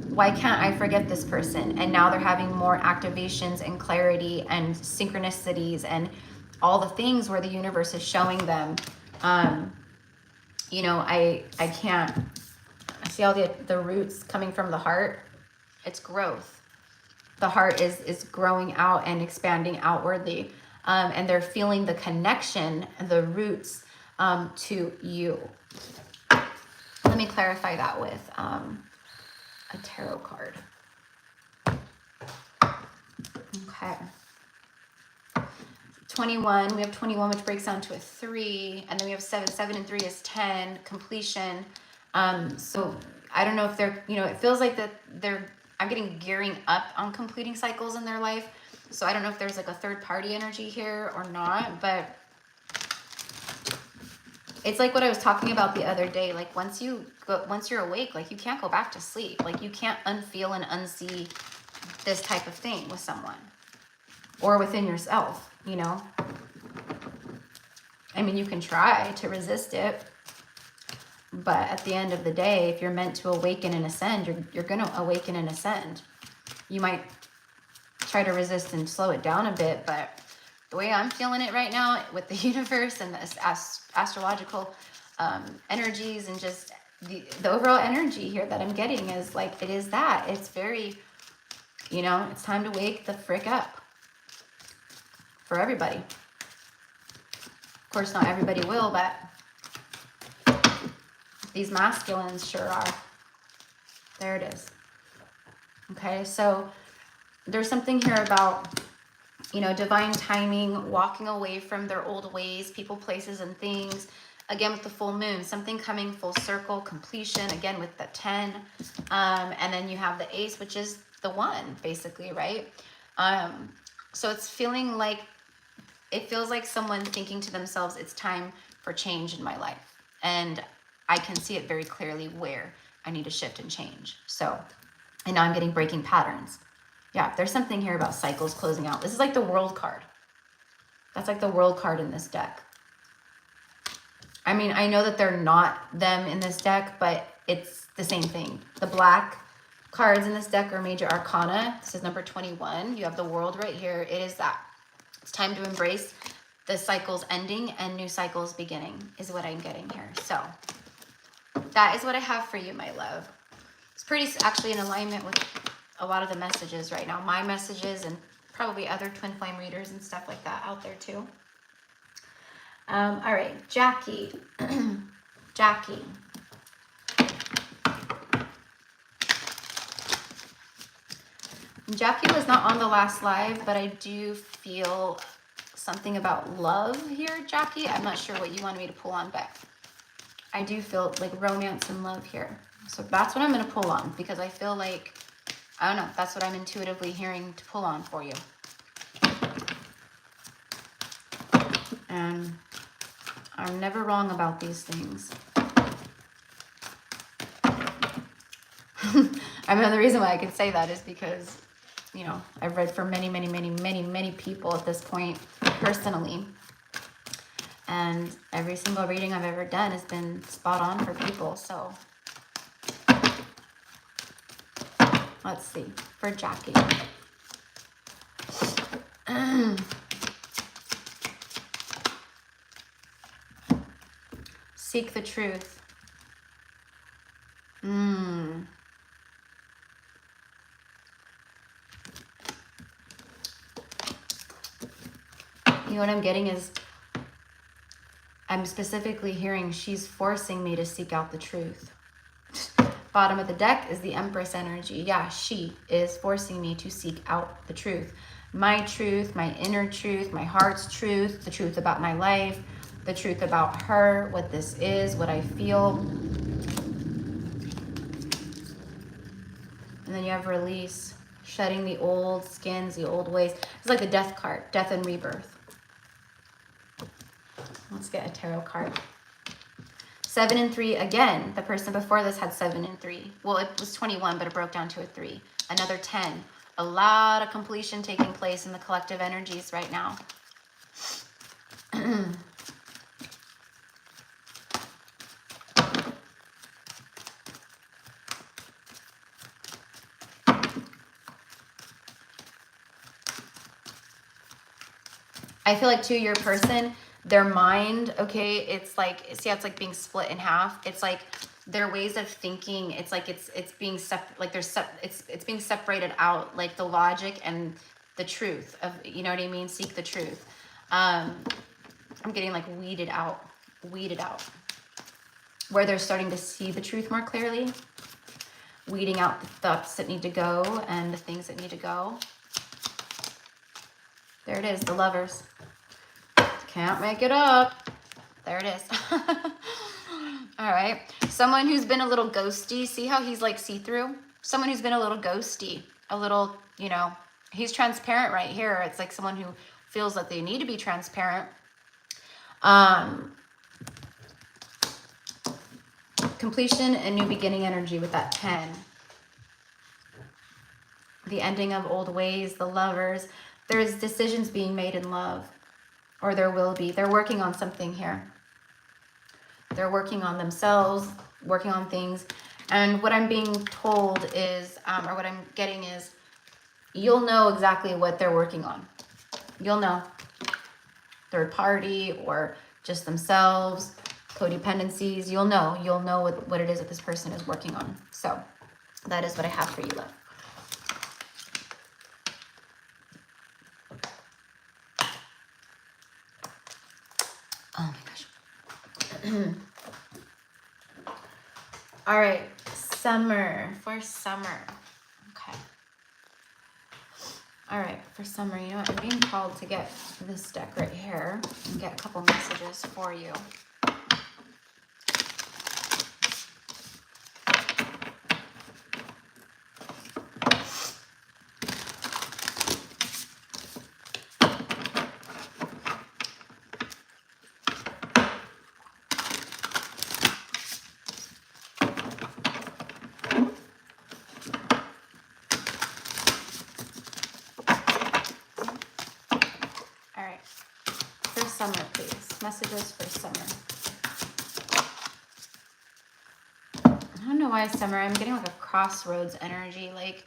why can't I forget this person? And now they're having more activations and clarity and synchronicities and all the things where the universe is showing them, you know, I can't, I see all the roots coming from the heart. It's growth. The heart is growing out and expanding outwardly. And they're feeling the connection, the roots to you. Let me clarify that with a tarot card. Okay. 21, we have 21, which breaks down to a 3, and then we have 7. 7 and 3 is 10, completion. So I don't know if they're, you know, it feels like that I'm getting gearing up on completing cycles in their life. So I don't know if there's like a third party energy here or not, but it's like what I was talking about the other day. Like once you're awake, like you can't go back to sleep. Like you can't unfeel and unsee this type of thing with someone or within yourself, you know? I mean, you can try to resist it, but at the end of the day, if you're meant to awaken and ascend, you're going to awaken and ascend. You might try to resist and slow it down a bit, but the way I'm feeling it right now with the universe and the astrological energies and just the overall energy here that I'm getting is like, it is that. It's very, you know, it's time to wake the frick up for everybody. Of course, not everybody will, but these masculines sure are. There it is. Okay, so there's something here about, you know, divine timing, walking away from their old ways, people, places, and things. Again, with the full moon, something coming full circle, completion, again with the 10. And then you have the ace, which is the 1, basically, right? So it's feeling like, it feels like someone thinking to themselves, it's time for change in my life. And I can see it very clearly where I need to shift and change. So, and now I'm getting breaking patterns. Yeah, there's something here about cycles closing out. This is like the World card. That's like the World card in this deck. I mean, I know that they're not them in this deck, but it's the same thing. The black cards in this deck are major arcana. This is number 21. You have the World right here. It is that. It's time to embrace the cycles ending and new cycles beginning is what I'm getting here. So that is what I have for you, my love. It's pretty actually in alignment with a lot of the messages right now. My messages and probably other twin flame readers and stuff like that out there too. All right, Jackie. Jackie. Jackie was not on the last live, but I do feel something about love here, Jackie. I'm not sure what you wanted me to pull on, but I do feel like romance and love here. So that's what I'm going to pull on because I feel like, I don't know, that's what I'm intuitively hearing to pull on for you. And I'm never wrong about these things. I mean, the reason why I can say that is because, you know, I've read for many, many, many, many, many people at this point personally. And every single reading I've ever done has been spot on for people. So let's see, for Jackie. Seek the truth. You know what I'm getting is, I'm specifically hearing she's forcing me to seek out the truth. Bottom of the deck is the Empress energy. Yeah, she is forcing me to seek out the truth. My truth, my inner truth, my heart's truth, the truth about my life, the truth about her, what this is, what I feel. And then you have release, shedding the old skins, the old ways. It's like the death card, death and rebirth. Let's get a tarot card. 7 and 3 again. The person before this had 7 and 3. Well, it was 21, but it broke down to a 3. Another 10. A lot of completion taking place in the collective energies right now. I feel like, too, your person, their mind, okay, it's like, see how it's like being split in half? It's like their ways of thinking, it's like it's being like it's being separated out, like the logic and the truth of, you know what I mean? Seek the truth. I'm getting like weeded out, where they're starting to see the truth more clearly, weeding out the thoughts that need to go and the things that need to go. There it is, the Lovers. Can't make it up. There it is. All right. Someone who's been a little ghosty. See how he's like see-through? Someone who's been a little ghosty. A little, you know, he's transparent right here. It's like someone who feels that they need to be transparent. Completion and new beginning energy with that 10. The ending of old ways, the Lovers. There's decisions being made in love. Or there will be. They're working on something here. They're working on themselves, working on things. And what I'm being told is, or what I'm getting is, you'll know exactly what they're working on. You'll know. Third party or just themselves, codependencies. You'll know what it is that this person is working on. So that is what I have for you, love. Oh my gosh. All right, summer, for summer. Okay. All right, for summer, you know what? I'm being called to get this deck right here and get a couple messages for you. Summer, please. Messages for summer. I don't know why summer. I'm getting like a crossroads energy. Like,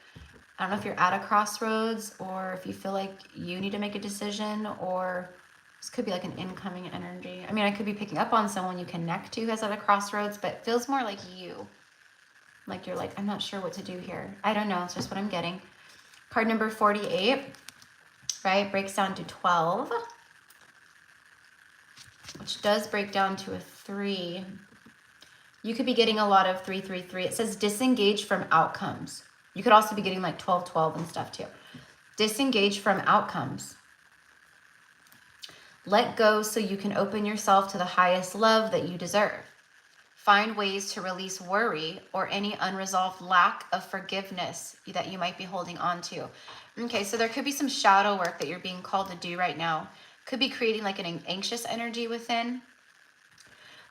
I don't know if you're at a crossroads or if you feel like you need to make a decision, or this could be like an incoming energy. I mean, I could be picking up on someone you connect to who's at a crossroads, but it feels more like you. Like you're like, I'm not sure what to do here. I don't know. It's just what I'm getting. Card number 48, right? Breaks down to 12. Which does break down to a 3. You could be getting a lot of 3, 3, 3. It says disengage from outcomes. You could also be getting like 12, 12 and stuff too. Disengage from outcomes. Let go so you can open yourself to the highest love that you deserve. Find ways to release worry or any unresolved lack of forgiveness that you might be holding on to. Okay, so there could be some shadow work that you're being called to do right now. Could be creating like an anxious energy within,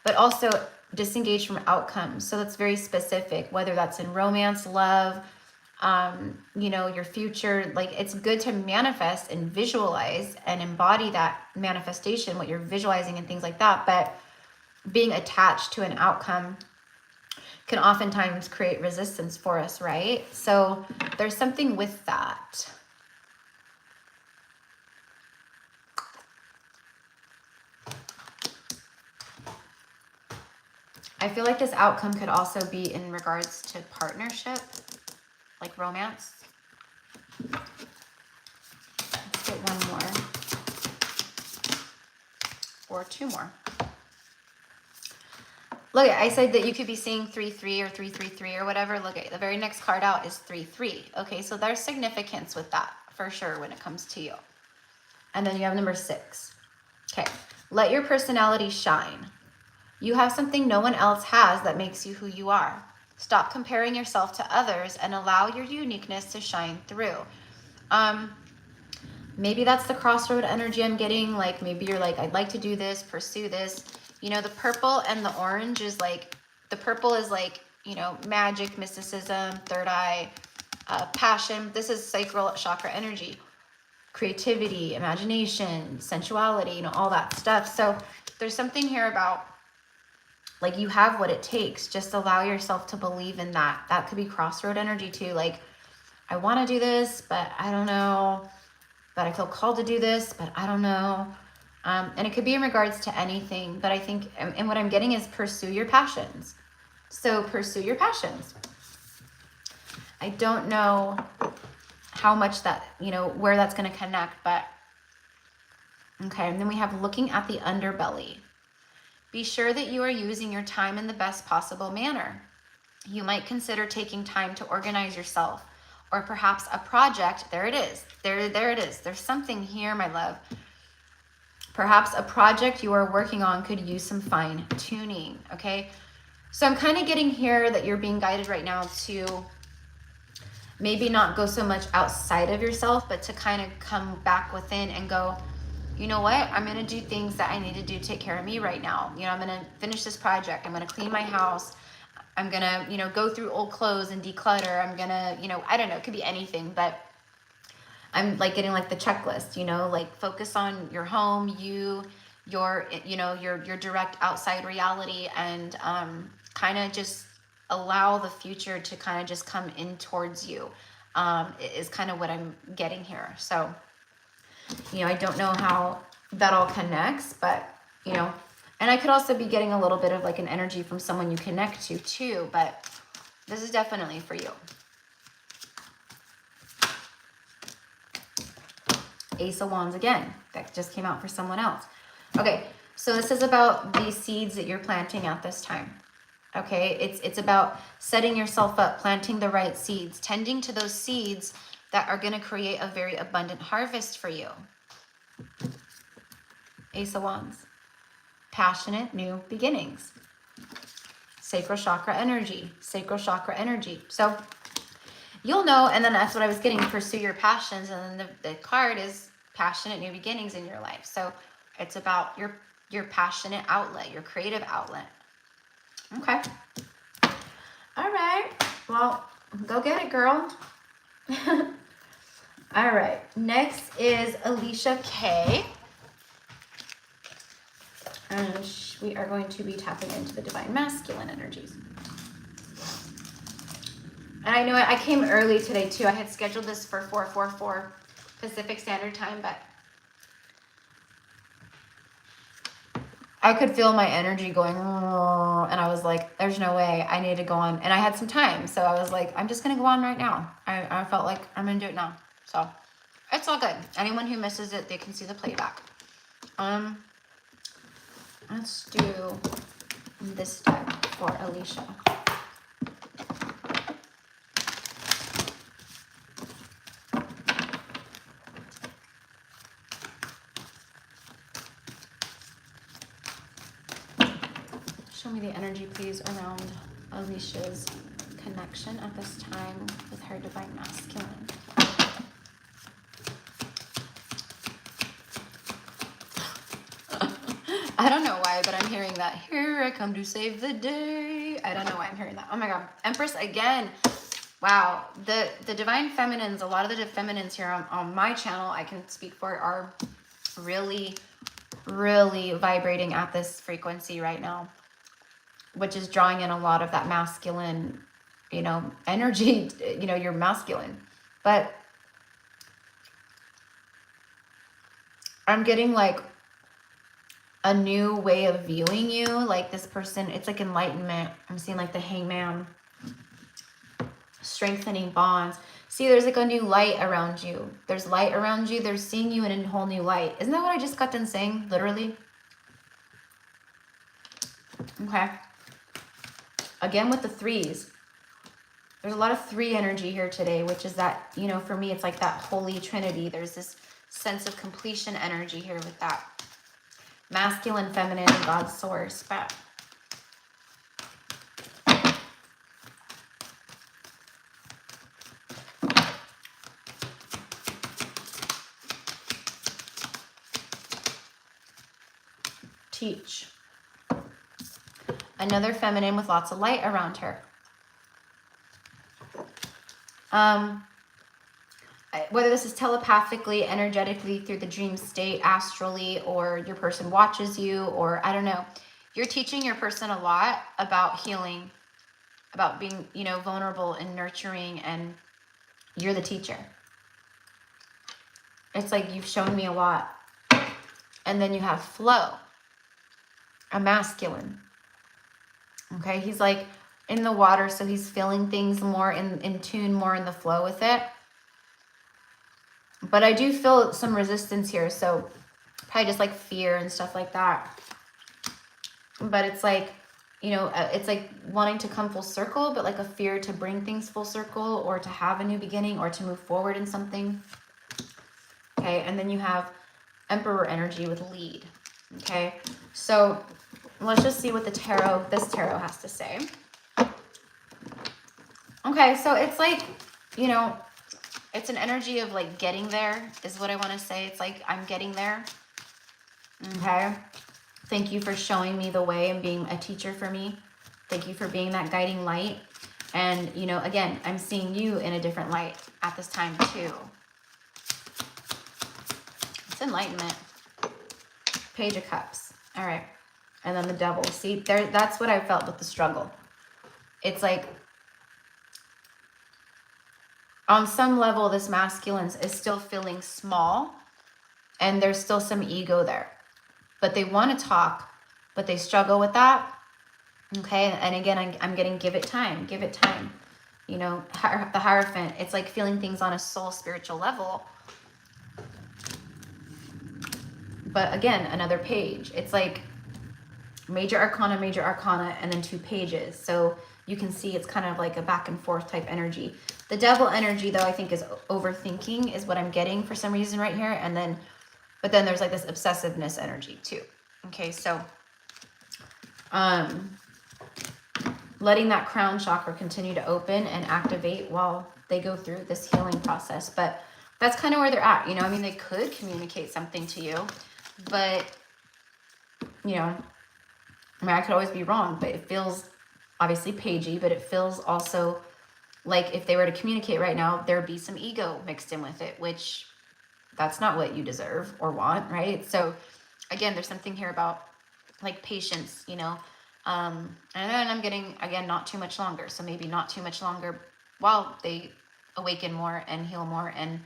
but also disengage from outcomes. So that's very specific, whether that's in romance, love, you know, your future. Like, it's good to manifest and visualize and embody that manifestation, what you're visualizing and things like that. But being attached to an outcome can oftentimes create resistance for us, right? So there's something with that. I feel like this outcome could also be in regards to partnership, like romance. Let's get one more. Or 2 more. Look, I said that you could be seeing 3-3 or 3-3-3 or whatever. Look at the very next card out is 3-3. Okay, so there's significance with that for sure when it comes to you. And then you have number 6. Okay, let your personality shine. You have something no one else has that makes you who you are. Stop comparing yourself to others and allow your uniqueness to shine through. Maybe that's the crossroad energy I'm getting. Like maybe you're like, I'd like to do this, pursue this. You know, the purple and the orange is like, the purple is like, you know, magic, mysticism, third eye, passion. This is sacral chakra energy, creativity, imagination, sensuality, you know, all that stuff. So there's something here about like you have what it takes. Just allow yourself to believe in that. That could be crossroad energy too. Like, I want to do this, but I don't know. But I feel called to do this, but I don't know. And it could be in regards to anything. But I think, and what I'm getting is pursue your passions. So pursue your passions. I don't know how much that, you know, where that's going to connect, but okay. And then we have looking at the underbelly. Be sure that you are using your time in the best possible manner. You might consider taking time to organize yourself, or perhaps a project. There it is. There it is. There's something here, my love. Perhaps a project you are working on could use some fine tuning. Okay. So I'm kind of getting here that you're being guided right now to maybe not go so much outside of yourself, but to kind of come back within and go, you know what? I'm going to do things that I need to do to take care of me right now. You know, I'm going to finish this project. I'm going to clean my house. I'm going to, you know, go through old clothes and declutter. I'm going to, you know, I don't know, it could be anything, but I'm like getting like the checklist, you know, like focus on your home, your, you know, your direct outside reality, and kind of just allow the future to kind of just come in towards you, is kind of what I'm getting here. So, you know, I don't know how that all connects, but, you know, and I could also be getting a little bit of like an energy from someone you connect to too, but this is definitely for you. Ace of Wands again. That just came out for someone else. Okay, so this is about the seeds that you're planting at this time. Okay, it's about setting yourself up, planting the right seeds, tending to those seeds that are going to create a very abundant harvest for you. Ace of Wands. Passionate new beginnings. Sacral chakra energy. Sacral chakra energy. So you'll know, and then that's what I was getting, pursue your passions, and then the card is passionate new beginnings in your life. So it's about your passionate outlet, your creative outlet. Okay. All right. Well, go get it, girl. All right. Next is Alicia K. And we are going to be tapping into the divine masculine energies. And I know I came early today too. I had scheduled this for 4:44 Pacific Standard Time, but I could feel my energy going, and I was like, there's no way, I need to go on. And I had some time, so I was like, I'm just going to go on right now. I felt like I'm going to do it now. So it's all good. Anyone who misses it, they can see the playback. Let's do this deck for Alicia. Show me the energy, please, around Alicia's connection at this time with her divine masculine. I don't know why, but I'm hearing that. Here I come to save the day. I don't know why I'm hearing that. Oh my God. Empress again. Wow. The divine feminines, a lot of the feminines here on my channel, I can speak for, are really, really vibrating at this frequency right now, which is drawing in a lot of that masculine, you know, energy. You know, you're masculine. But I'm getting like a new way of viewing you. Like this person, it's like enlightenment. I'm seeing like the Hangman, strengthening bonds. See, there's like a new light around you. There's light around you. They're seeing you in a whole new light. Isn't that what I just got done saying? Literally. Okay. Again, with the threes, there's a lot of three energy here today, which is that, you know, for me, it's like that holy trinity. There's this sense of completion energy here with that masculine, feminine, and God's source. But teach. Another feminine with lots of light around her. Whether this is telepathically, energetically, through the dream state, astrally, or your person watches you, or I don't know. You're teaching your person a lot about healing, about being, you know, vulnerable and nurturing, and you're the teacher. It's like you've shown me a lot. And then you have flow, a masculine. Okay, he's like in the water, so he's feeling things more in tune, more in the flow with it. But I do feel some resistance here, so probably just like fear and stuff like that. But it's like, you know, it's like wanting to come full circle, but like a fear to bring things full circle, or to have a new beginning, or to move forward in something. Okay, and then you have Emperor energy with lead. Okay, so let's just see what the tarot, this tarot has to say. Okay, so it's like, you know, it's an energy of like getting there is what I want to say. It's like I'm getting there. Okay. Thank you for showing me the way and being a teacher for me. Thank you for being that guiding light. And, you know, again, I'm seeing you in a different light at this time too. It's enlightenment. Page of Cups. All right. And then the Devil. See, there, that's what I felt with the struggle. It's like, on some level, this masculine is still feeling small, and there's still some ego there. But they want to talk, but they struggle with that. Okay, and again, I'm getting give it time, give it time. You know, the Hierophant, it's like feeling things on a soul spiritual level. But again, another page. It's like major arcana, and then 2 pages. So you can see it's kind of like a back and forth type energy. The Devil energy, though, I think is overthinking is what I'm getting for some reason right here. And then, but then there's like this obsessiveness energy too. Okay, so letting that crown chakra continue to open and activate while they go through this healing process. But that's kind of where they're at. You know, I mean, they could communicate something to you, but, you know, I mean, I could always be wrong, but it feels obviously pagey, but it feels also like if they were to communicate right now, there'd be some ego mixed in with it, which that's not what you deserve or want, right? So again, there's something here about like patience, you know, and then I'm getting, again, not too much longer. So maybe not too much longer while they awaken more and heal more, and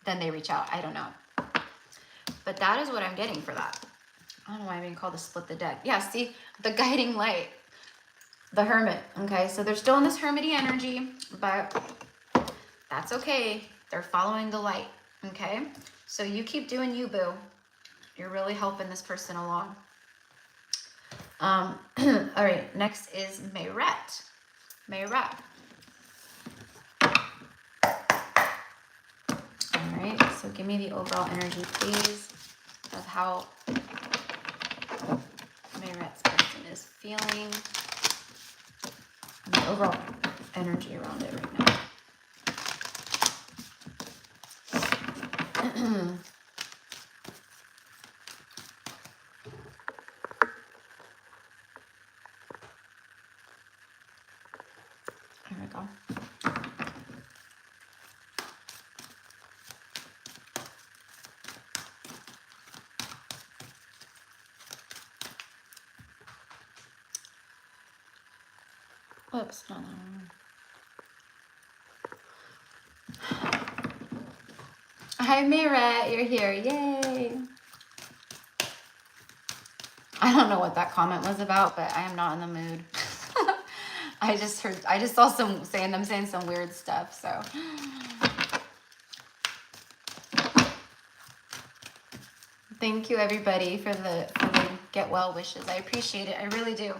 then they reach out. I don't know. But that is what I'm getting for that. I don't know why I'm being called to split the deck. Yeah, see, the guiding light, the Hermit. Okay, so they're still in this hermity energy, but that's okay. They're following the light. Okay, so you keep doing you, boo. You're really helping this person along. All right, next is Merett. Merett. All right, so give me the overall energy, please, of how Merett's person is feeling. And the overall energy around it right now. Here we go. Whoops, not that one. Hi, Merett, you're here. Yay. I don't know what that comment was about, but I am not in the mood. I just saw them saying some weird stuff, so. Thank you, everybody, for the get well wishes. I appreciate it. I really do.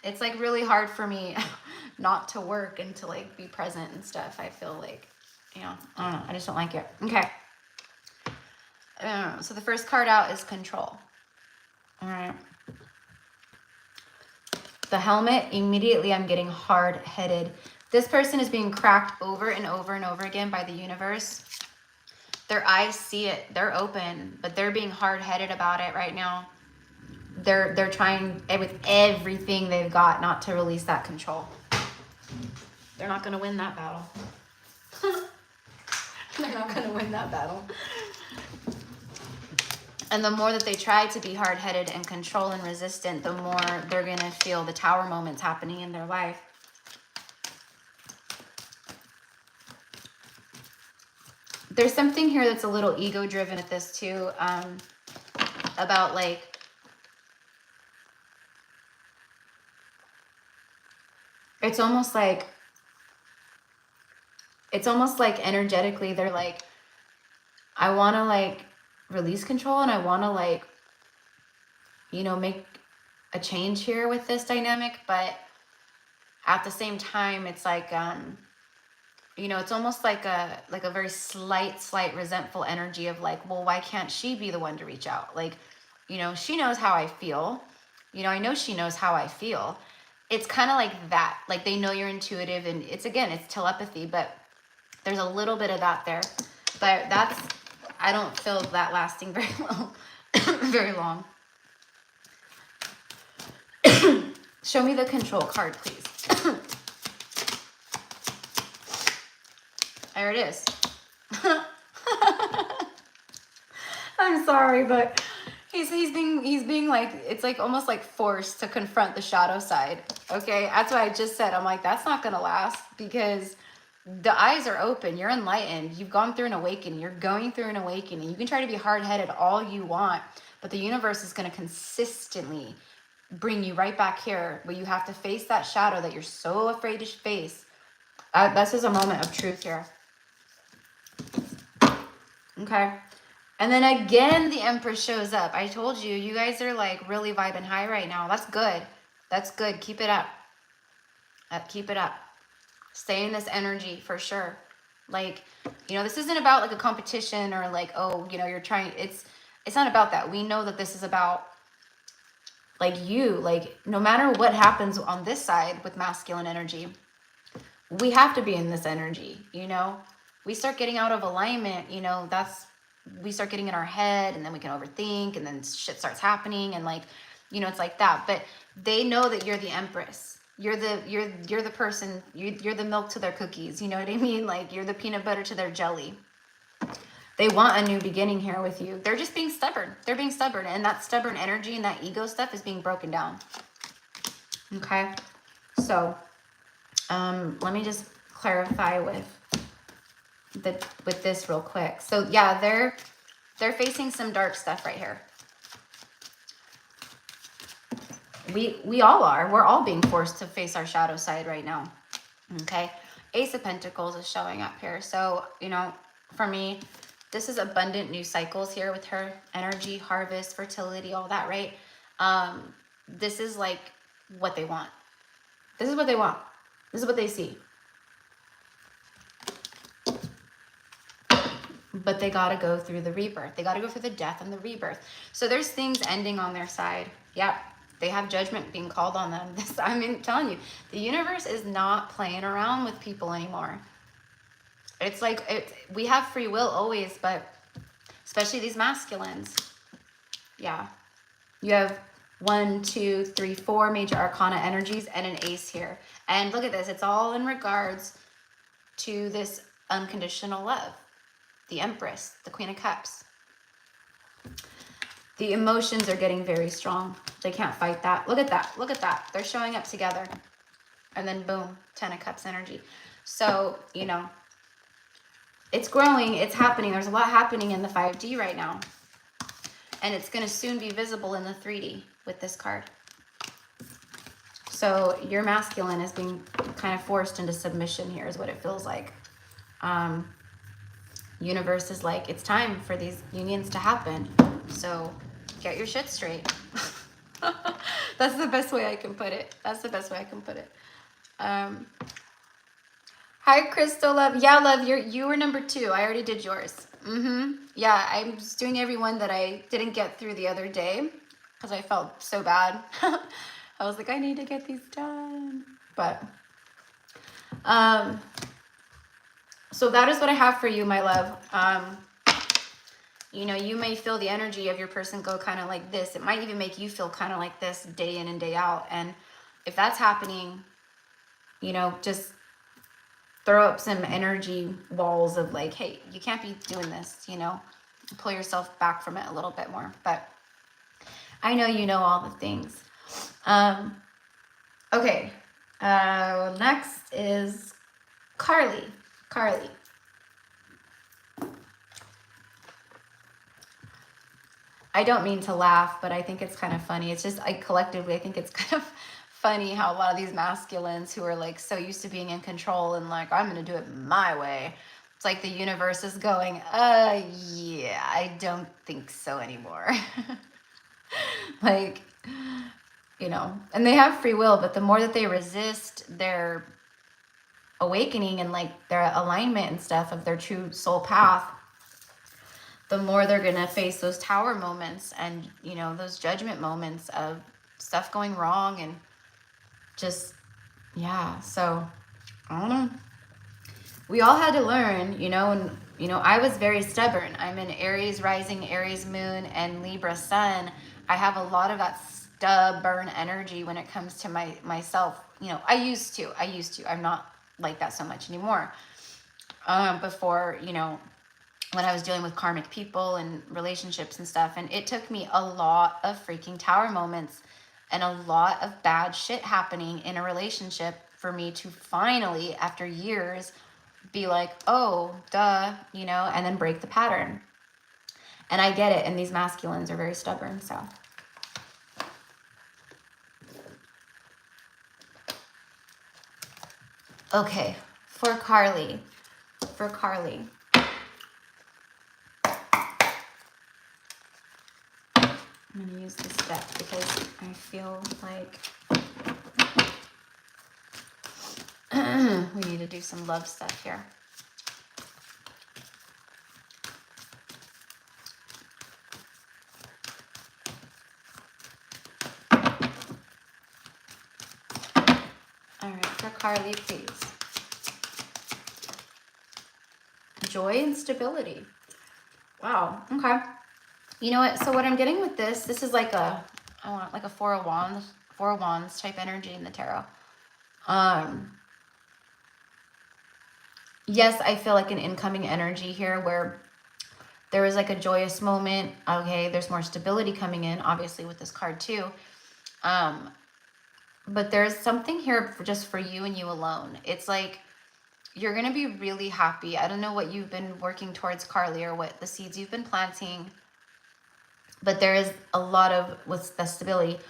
it's like really hard for me not to work and to like be present and stuff. I feel like, you know, I don't know. I just don't like it. Okay. So the first card out is control. All right. The helmet, immediately I'm getting hard-headed. This person is being cracked over and over and over again by the universe. Their eyes see it. They're open, but they're being hard-headed about it right now. They're trying with everything they've got not to release that control. They're not going to win that battle. They're not going to win that battle. And the more that they try to be hard-headed and control and resistant, the more they're going to feel the tower moments happening in their life. There's something here that's a little ego-driven at this too, about like, it's almost like energetically they're like, I want to like release control and I want to like, you know, make a change here with this dynamic, but at the same time it's like, you know, it's almost like a very slight resentful energy of like, well, why can't she be the one to reach out? Like, you know, she knows how I feel. You know, I know she knows how I feel. It's kind of like that. Like they know you're intuitive, and it's, again, it's telepathy, but there's a little bit of that there. But that's, I don't feel that lasting very long. Very long. Show me the control card, please. There it is. I'm sorry, but he's being like, it's like almost like forced to confront the shadow side. Okay, that's what I just said. I'm like, that's not gonna last, because the eyes are open. You're enlightened. You've gone through an awakening. You're going through an awakening. You can try to be hard-headed all you want, but the universe is going to consistently bring you right back here, where you have to face that shadow that you're so afraid to face. This is a moment of truth here. Okay. And then again, the Empress shows up. I told you, you guys are like really vibing high right now. That's good. That's good. Keep it up. Keep it up. Stay in this energy for sure. Like, you know, this isn't about like a competition or like, oh, you know, you're trying. It's not about that. We know that this is about like you, like no matter what happens on this side with masculine energy, we have to be in this energy, you know. We start getting out of alignment, you know, we start getting in our head, and then we can overthink, and then shit starts happening, and like, you know, it's like that. But they know that you're the Empress. You're the person, you're the milk to their cookies, you know what I mean? Like you're the peanut butter to their jelly. They want a new beginning here with you. They're just being stubborn. They're being stubborn, and that stubborn energy and that ego stuff is being broken down. Okay, so let me just clarify with this real quick. So yeah, they're facing some dark stuff right here. We all are. We're all being forced to face our shadow side right now. Okay, Ace of Pentacles is showing up here. So, you know, for me, this is abundant new cycles here with her energy, harvest, fertility, all that, right? This is like what they want. This is what they want. This is what they see. But they got to go through the rebirth. They got to go through the death and the rebirth. So there's things ending on their side. Yep. They have judgment being called on them. I mean, I'm telling you, the universe is not playing around with people anymore. It's like, we have free will always, but especially these masculines. Yeah. You have 1, 2, 3, 4 major arcana energies and an ace here. And look at this. It's all in regards to this unconditional love. The Empress, the Queen of Cups. The emotions are getting very strong. They can't fight that. Look at that. Look at that. They're showing up together. And then boom, 10 of Cups energy. So, you know, it's growing. It's happening. There's a lot happening in the 5D right now. And it's going to soon be visible in the 3D with this card. So your masculine is being kind of forced into submission here is what it feels like. Universe is like, it's time for these unions to happen. So get your shit straight. That's the best way I can put it. That's the best way I can put it. Hi, Crystal, love. Yeah, love, you were number 2. I already did yours. Yeah, I'm just doing everyone that I didn't get through the other day because I felt so bad. I was like, I need to get these done. But, so that is what I have for you, my love. You know, you may feel the energy of your person go kind of like this. It might even make you feel kind of like this day in and day out. And if that's happening, you know, just throw up some energy walls of like, hey, you can't be doing this, you know, pull yourself back from it a little bit more. But I know you know all the things. Okay. Next is Carly. Carly. I don't mean to laugh, but I think it's kind of funny. It's just, collectively, I think it's kind of funny how a lot of these masculines who are like so used to being in control and like, I'm going to do it my way. It's like the universe is going, yeah, I don't think so anymore. Like, you know, and they have free will, but the more that they resist their awakening and like their alignment and stuff of their true soul path, the more they're going to face those tower moments and, you know, those judgment moments of stuff going wrong and just, yeah. So I don't know. We all had to learn, you know, and, you know, I was very stubborn. I'm in Aries rising, Aries moon, and Libra sun. I have a lot of that stubborn energy when it comes to myself. You know, I used to. I'm not like that so much anymore. Before, you know, when I was dealing with karmic people and relationships and stuff. And it took me a lot of freaking tower moments and a lot of bad shit happening in a relationship for me to finally, after years, be like, oh, duh, you know, and then break the pattern. And I get it. And these masculines are very stubborn. So. Okay. For Carly. I'm going to use this deck because I feel like we need to do some love stuff here. All right, for Carly, please. Joy and stability. Wow, okay. You know what? So what I'm getting with this is like I want like a Four of Wands type energy in the tarot. Yes, I feel like an incoming energy here where there was like a joyous moment. Okay, there's more stability coming in, obviously, with this card too. But there's something here just for you and you alone. It's like you're going to be really happy. I don't know what you've been working towards, Carly, or what the seeds you've been planting. But there is a lot of, with the stability,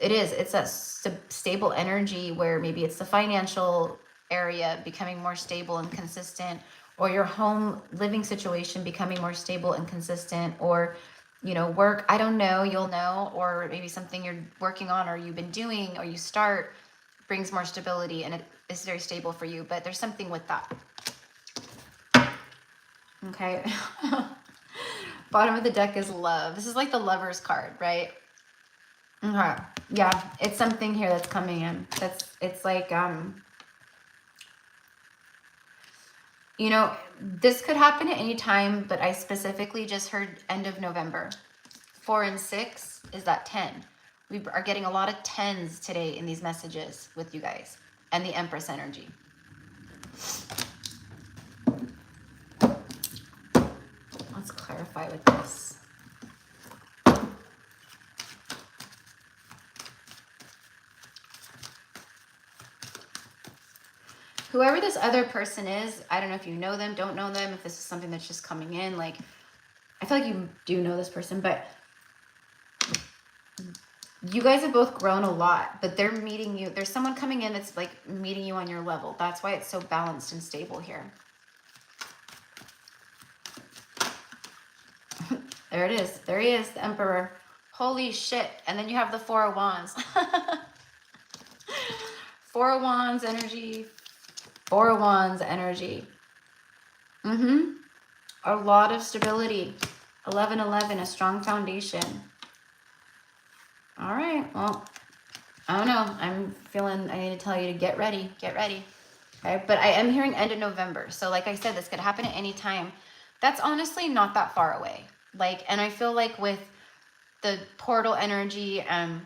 it's that stable energy where maybe it's the financial area becoming more stable and consistent, or your home living situation becoming more stable and consistent, or, you know, work, I don't know, you'll know, or maybe something you're working on or you've been doing or you start brings more stability and it is very stable for you. But there's something with that. Okay. Bottom of the deck is love. This is like the Lover's card, right? Okay. Yeah, it's something here that's coming in. It's like, you know, this could happen at any time, but I specifically just heard end of November. 4 and 6 is that 10. We are getting a lot of 10s today in these messages with you guys, and the Empress energy. Let's clarify with this. Whoever this other person is, I don't know if you know them, don't know them, if this is something that's just coming in. Like, I feel like you do know this person, but you guys have both grown a lot, but they're meeting you. There's someone coming in that's like meeting you on your level. That's why it's so balanced and stable here. There it is. There he is, the Emperor. Holy shit. And then you have the Four of Wands. Four of Wands energy. Four of Wands energy. A lot of stability. 1111, a strong foundation. All right. Well, I don't know. I'm feeling I need to tell you to get ready. Get ready. Okay. But I am hearing end of November. So like I said, this could happen at any time. That's honestly not that far away. Like, and I feel like with the portal energy and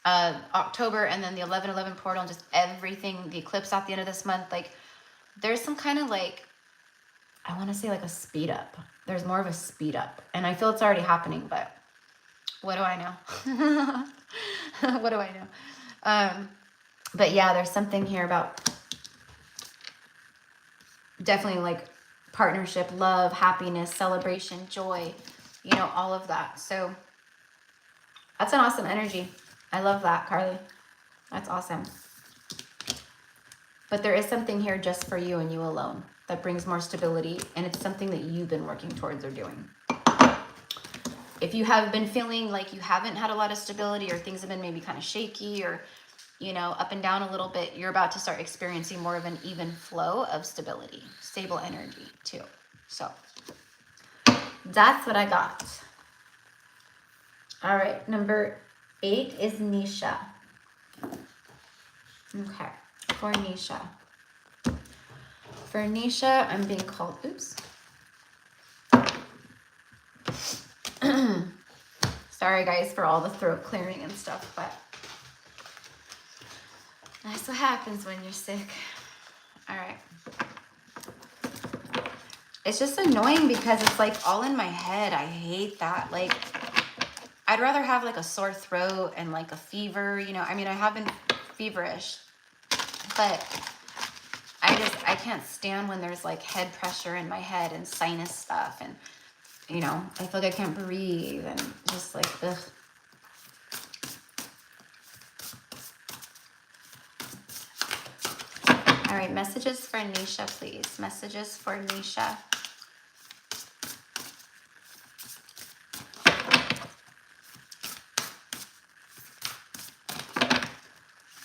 October and then the 11/11 portal and just everything, the eclipse at the end of this month, like there's some kind of like, I want to say like a speed up. There's more of a speed up. And I feel it's already happening, but what do I know? What do I know? But yeah, there's something here about definitely like partnership, love, happiness, celebration, joy, you know, all of that. So that's an awesome energy. I love that, Carly. That's awesome. But there is something here just for you and you alone that brings more stability, and it's something that you've been working towards or doing. If you have been feeling like you haven't had a lot of stability, or things have been maybe kind of shaky, or, you know, up and down a little bit, you're about to start experiencing more of an even flow of stability, stable energy too. So that's what I got. All right, number 8 is Nisha. Okay, for Nisha. For Nisha, I'm being called, oops. Sorry guys for all the throat clearing and stuff, but that's what happens when you're sick. All right. It's just annoying because it's like all in my head. I hate that. Like, I'd rather have like a sore throat and like a fever, you know. I mean, I have been feverish, but I can't stand when there's like head pressure in my head and sinus stuff, and you know, I feel like I can't breathe and just like, ugh. All right, messages for Nisha, please. Messages for Nisha.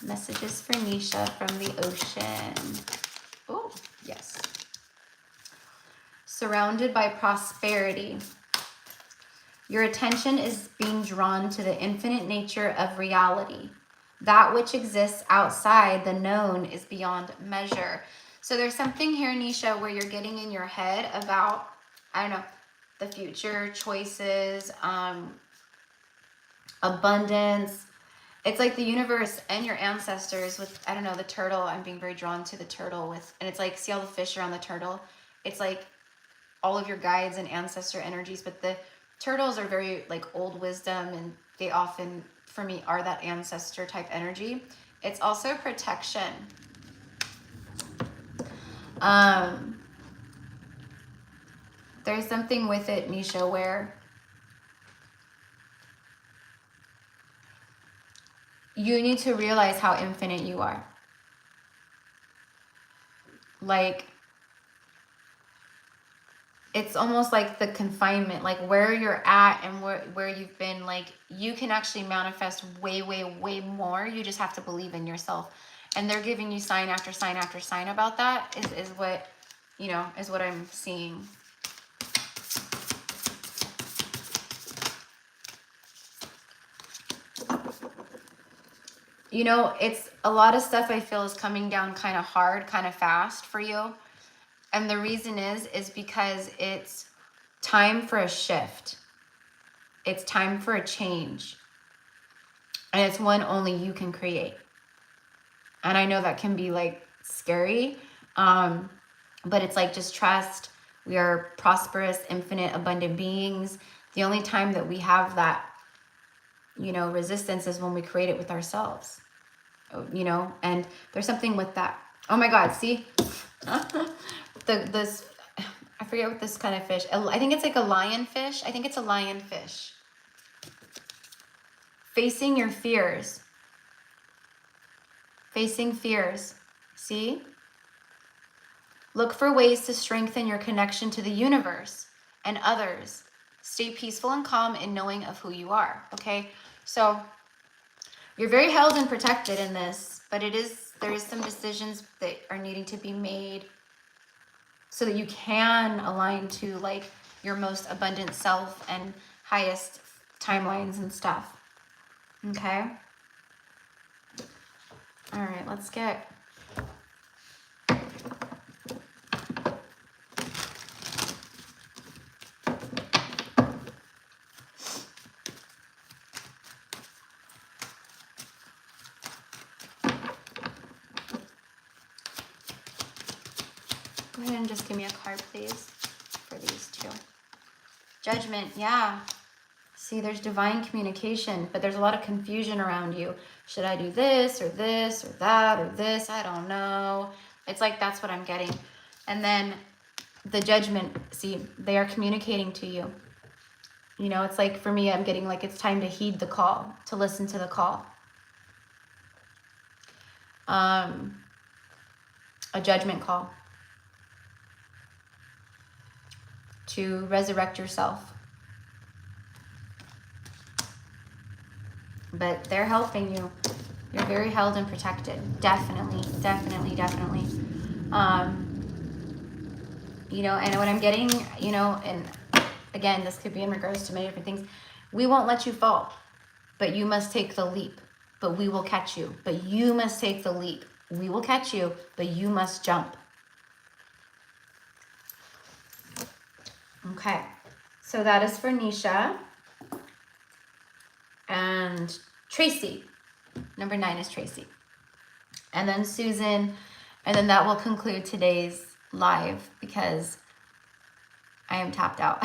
Messages for Nisha from the ocean. Oh, yes. Surrounded by prosperity. Your attention is being drawn to the infinite nature of reality. That which exists outside the known is beyond measure. So there's something here, Nisha, where you're getting in your head about, I don't know, the future, choices, abundance. It's like the universe and your ancestors with, I don't know, the turtle. I'm being very drawn to the turtle with, and it's like, see all the fish around the turtle? It's like all of your guides and ancestor energies, but the turtles are very like old wisdom, and they often, for me, are that ancestor type energy. It's also protection. There's something with it, Nisha, where you need to realize how infinite you are. Like, it's almost like the confinement, like where you're at and where you've been, like you can actually manifest way, way, way more. You just have to believe in yourself. And they're giving you sign after sign after sign about that is what, you know, is what I'm seeing. You know, it's a lot of stuff I feel is coming down kind of hard, kind of fast for you. And the reason is because it's time for a shift. It's time for a change. And it's one only you can create. And I know that can be like scary, but it's like, just trust. We are prosperous, infinite, abundant beings. The only time that we have that, you know, resistance is when we create it with ourselves, you know, and there's something with that. Oh my God, see? This, I forget what this kind of fish, I think it's like a lionfish. I think it's a lionfish. Facing your fears. Facing fears. See? Look for ways to strengthen your connection to the universe and others. Stay peaceful and calm in knowing of who you are, okay? So you're very held and protected in this, but there is some decisions that are needing to be made so that you can align to like your most abundant self and highest timelines and stuff, okay? All right, let's get... Go ahead and just give me a card, please, for these two. Judgment, yeah. See, there's divine communication, but there's a lot of confusion around you. Should I do this or this or that or this? I don't know. It's like that's what I'm getting. And then the judgment, see, they are communicating to you. You know, it's like for me, I'm getting like it's time to heed the call, to listen to the call. A judgment call. To resurrect yourself. But they're helping you. You're very held and protected. Definitely, definitely, definitely. You know, and what I'm getting, you know, and again, this could be in regards to many different things. We won't let you fall, but you must take the leap. But we will catch you. But you must take the leap. We will catch you, but you must jump. Okay, so that is for Nisha. And Tracy. Number 9 is Tracy. And then Susan. And then that will conclude today's live because I am tapped out.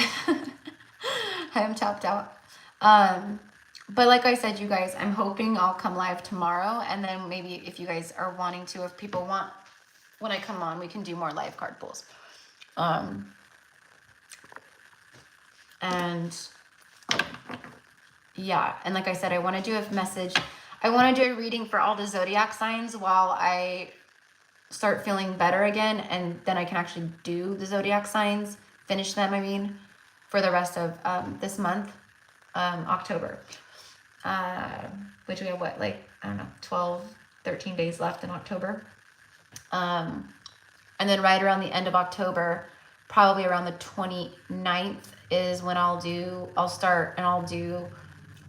I am tapped out. But like I said, you guys, I'm hoping I'll come live tomorrow. And then maybe if you guys are wanting to, if people want, when I come on, we can do more live card pulls. And yeah, and like I said, I want to do a message. I want to do a reading for all the zodiac signs while I start feeling better again. And then I can actually do the zodiac signs, finish them, I mean, for the rest of this month, October. Which we have what, like, I don't know, 12, 13 days left in October. And then right around the end of October, probably around the 29th is when I'll do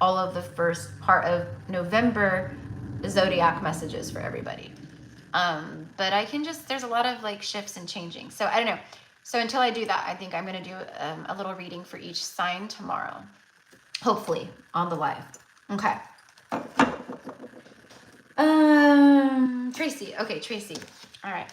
all of the first part of November zodiac messages for everybody. But I can just, there's a lot of like shifts and changing. So I don't know. So until I do that, I think I'm going to do a little reading for each sign tomorrow. Hopefully on the live. Okay. Tracy. Okay, Tracy. All right.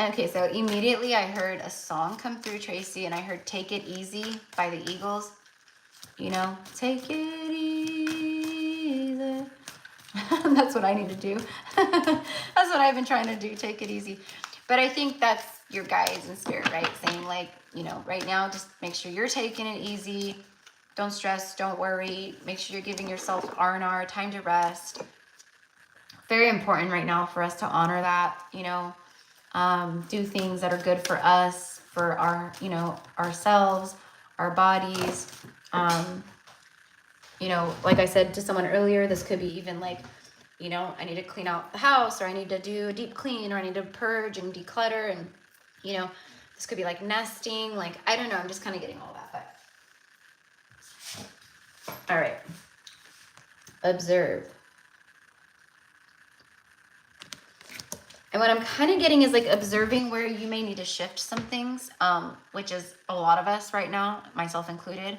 Okay, so immediately I heard a song come through, Tracy, and I heard Take It Easy by the Eagles. You know, take it easy. That's what I need to do. That's what I've been trying to do, take it easy. But I think that's your guides in spirit, right? Saying like, you know, right now, just make sure you're taking it easy. Don't stress, don't worry. Make sure you're giving yourself R&R, time to rest. Very important right now for us to honor that, you know. Do things that are good for us, for our, you know, ourselves, our bodies. You know, like I said to someone earlier, this could be even like, you know, I need to clean out the house, or I need to do a deep clean, or I need to purge and declutter. And, you know, this could be like nesting, like, I don't know. I'm just kind of getting all that, but all right. Observe. And what I'm kind of getting is like observing where you may need to shift some things, which is a lot of us right now, myself included.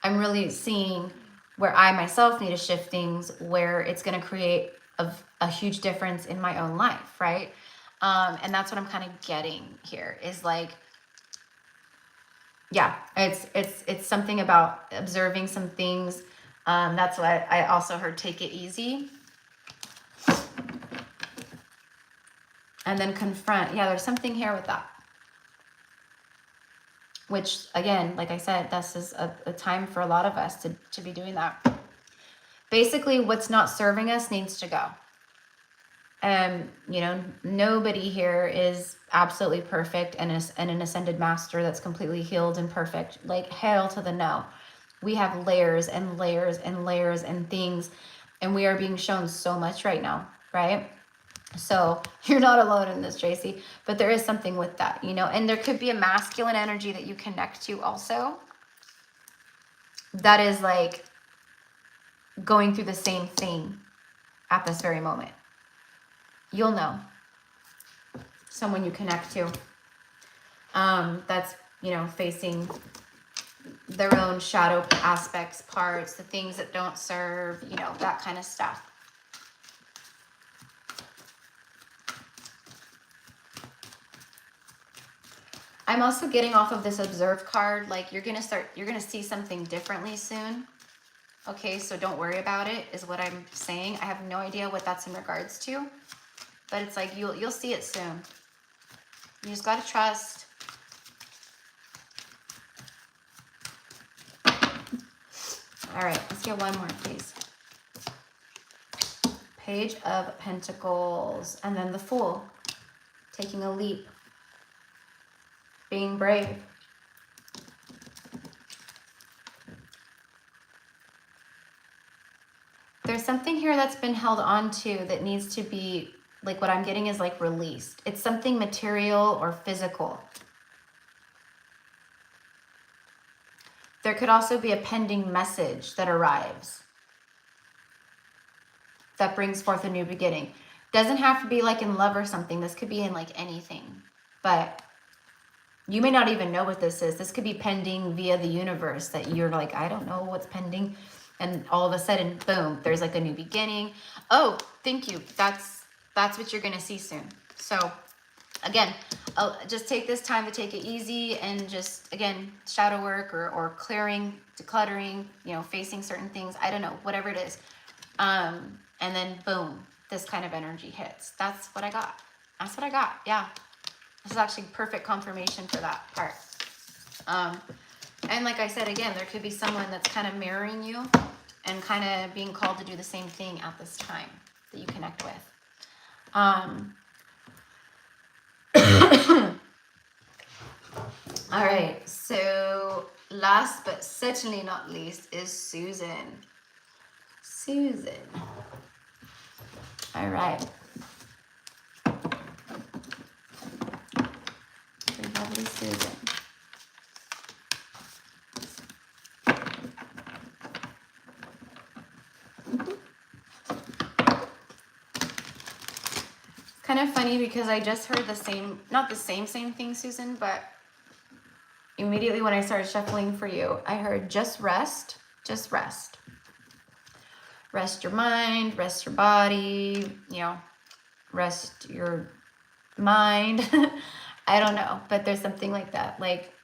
I'm really seeing where I myself need to shift things, where it's going to create a huge difference in my own life, right? And that's what I'm kind of getting here is like, yeah, it's something about observing some things. That's why I also heard take it easy. And then confront. Yeah, there's something here with that. Which, again, like I said, this is a time for a lot of us to be doing that. Basically, what's not serving us needs to go. You know, nobody here is absolutely perfect and an ascended master that's completely healed and perfect. Like, hell to the no. We have layers and layers and layers and things, and we are being shown so much right now, right? So you're not alone in this, Tracy, but there is something with that, you know, and there could be a masculine energy that you connect to also that is like going through the same thing at this very moment. You'll know someone you connect to that's, you know, facing their own shadow aspects, parts, the things that don't serve, you know, that kind of stuff. I'm also getting off of this observe card, like you're going to see something differently soon. Okay, so don't worry about it, is what I'm saying. I have no idea what that's in regards to, but it's like you'll see it soon. You just got to trust. All right, let's get one more, please. Page of Pentacles, and then the Fool, taking a leap, being brave. There's something here that's been held on to that needs to be, like what I'm getting is like released. It's something material or physical. There could also be a pending message that arrives that brings forth a new beginning. Doesn't have to be like in love or something. This could be in like anything, but you may not even know what this is. This could be pending via the universe that you're like, I don't know what's pending. And all of a sudden, boom, there's like a new beginning. Oh, thank you. That's what you're going to see soon. So again, just take this time to take it easy and just, again, shadow work or clearing, decluttering, you know, facing certain things. I don't know, whatever it is. And then boom, this kind of energy hits. That's what I got. That's what I got. Yeah. This is actually perfect confirmation for that part. And like I said, again, there could be someone that's kind of mirroring you and kind of being called to do the same thing at this time that you connect with. All right, so last but certainly not least is Susan. Susan. All right. Lovely Susan. Kind of funny because I just heard the same, not the same thing, Susan, but immediately when I started shuffling for you, I heard just rest, just rest. Rest your mind, rest your body, you know, rest your mind. I don't know, but there's something like that. Like,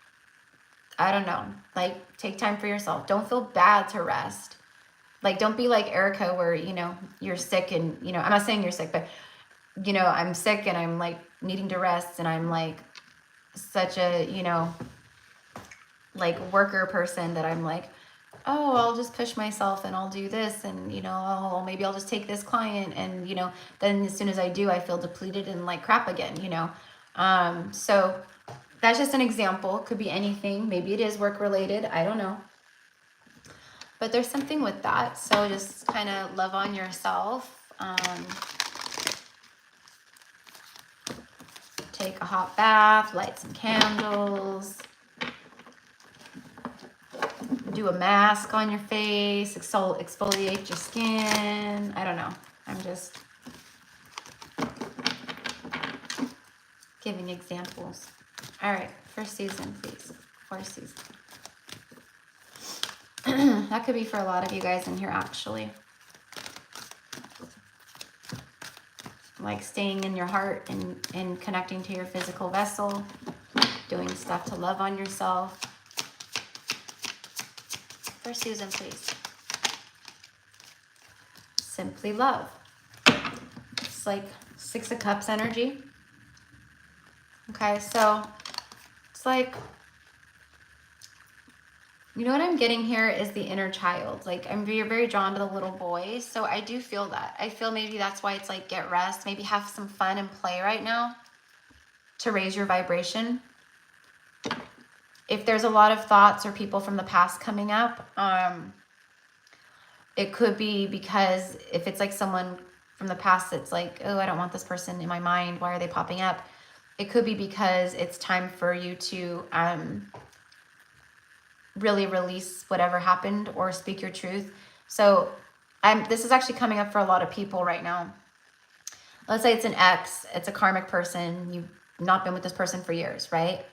I don't know, like take time for yourself. Don't feel bad to rest. Like, don't be like Erica where, you know, you're sick and, you know, I'm not saying you're sick, but you know, I'm sick and I'm like needing to rest and I'm like such a, you know, like worker person that I'm like, oh, I'll just push myself and I'll do this and, you know, oh, maybe I'll just take this client and, you know, then as soon as I do, I feel depleted and like crap again, you know. So that's just an example. Could be anything. Maybe it is work related. I don't know. But there's something with that. So just kind of love on yourself. Take a hot bath, light some candles, do a mask on your face, exfoliate your skin. I don't know. I'm just giving examples. All right, for Susan, please. For Susan. That could be for a lot of you guys in here, actually. Like staying in your heart and connecting to your physical vessel, doing stuff to love on yourself. For Susan, please. Simply love. It's like 6 of Cups energy. Okay, so it's like You know what I'm getting here is the inner child. Like I'm very, very drawn to the little boys. So I do feel that. I feel maybe that's why it's like get rest, maybe have some fun and play right now to raise your vibration. If there's a lot of thoughts or people from the past coming up, it could be because if it's like someone from the past that's like, oh, I don't want this person in my mind, why are they popping up? It could be because it's time for you to really release whatever happened or speak your truth. So this is actually coming up for a lot of people right now. Let's say it's an ex, it's a karmic person, you've not been with this person for years, right?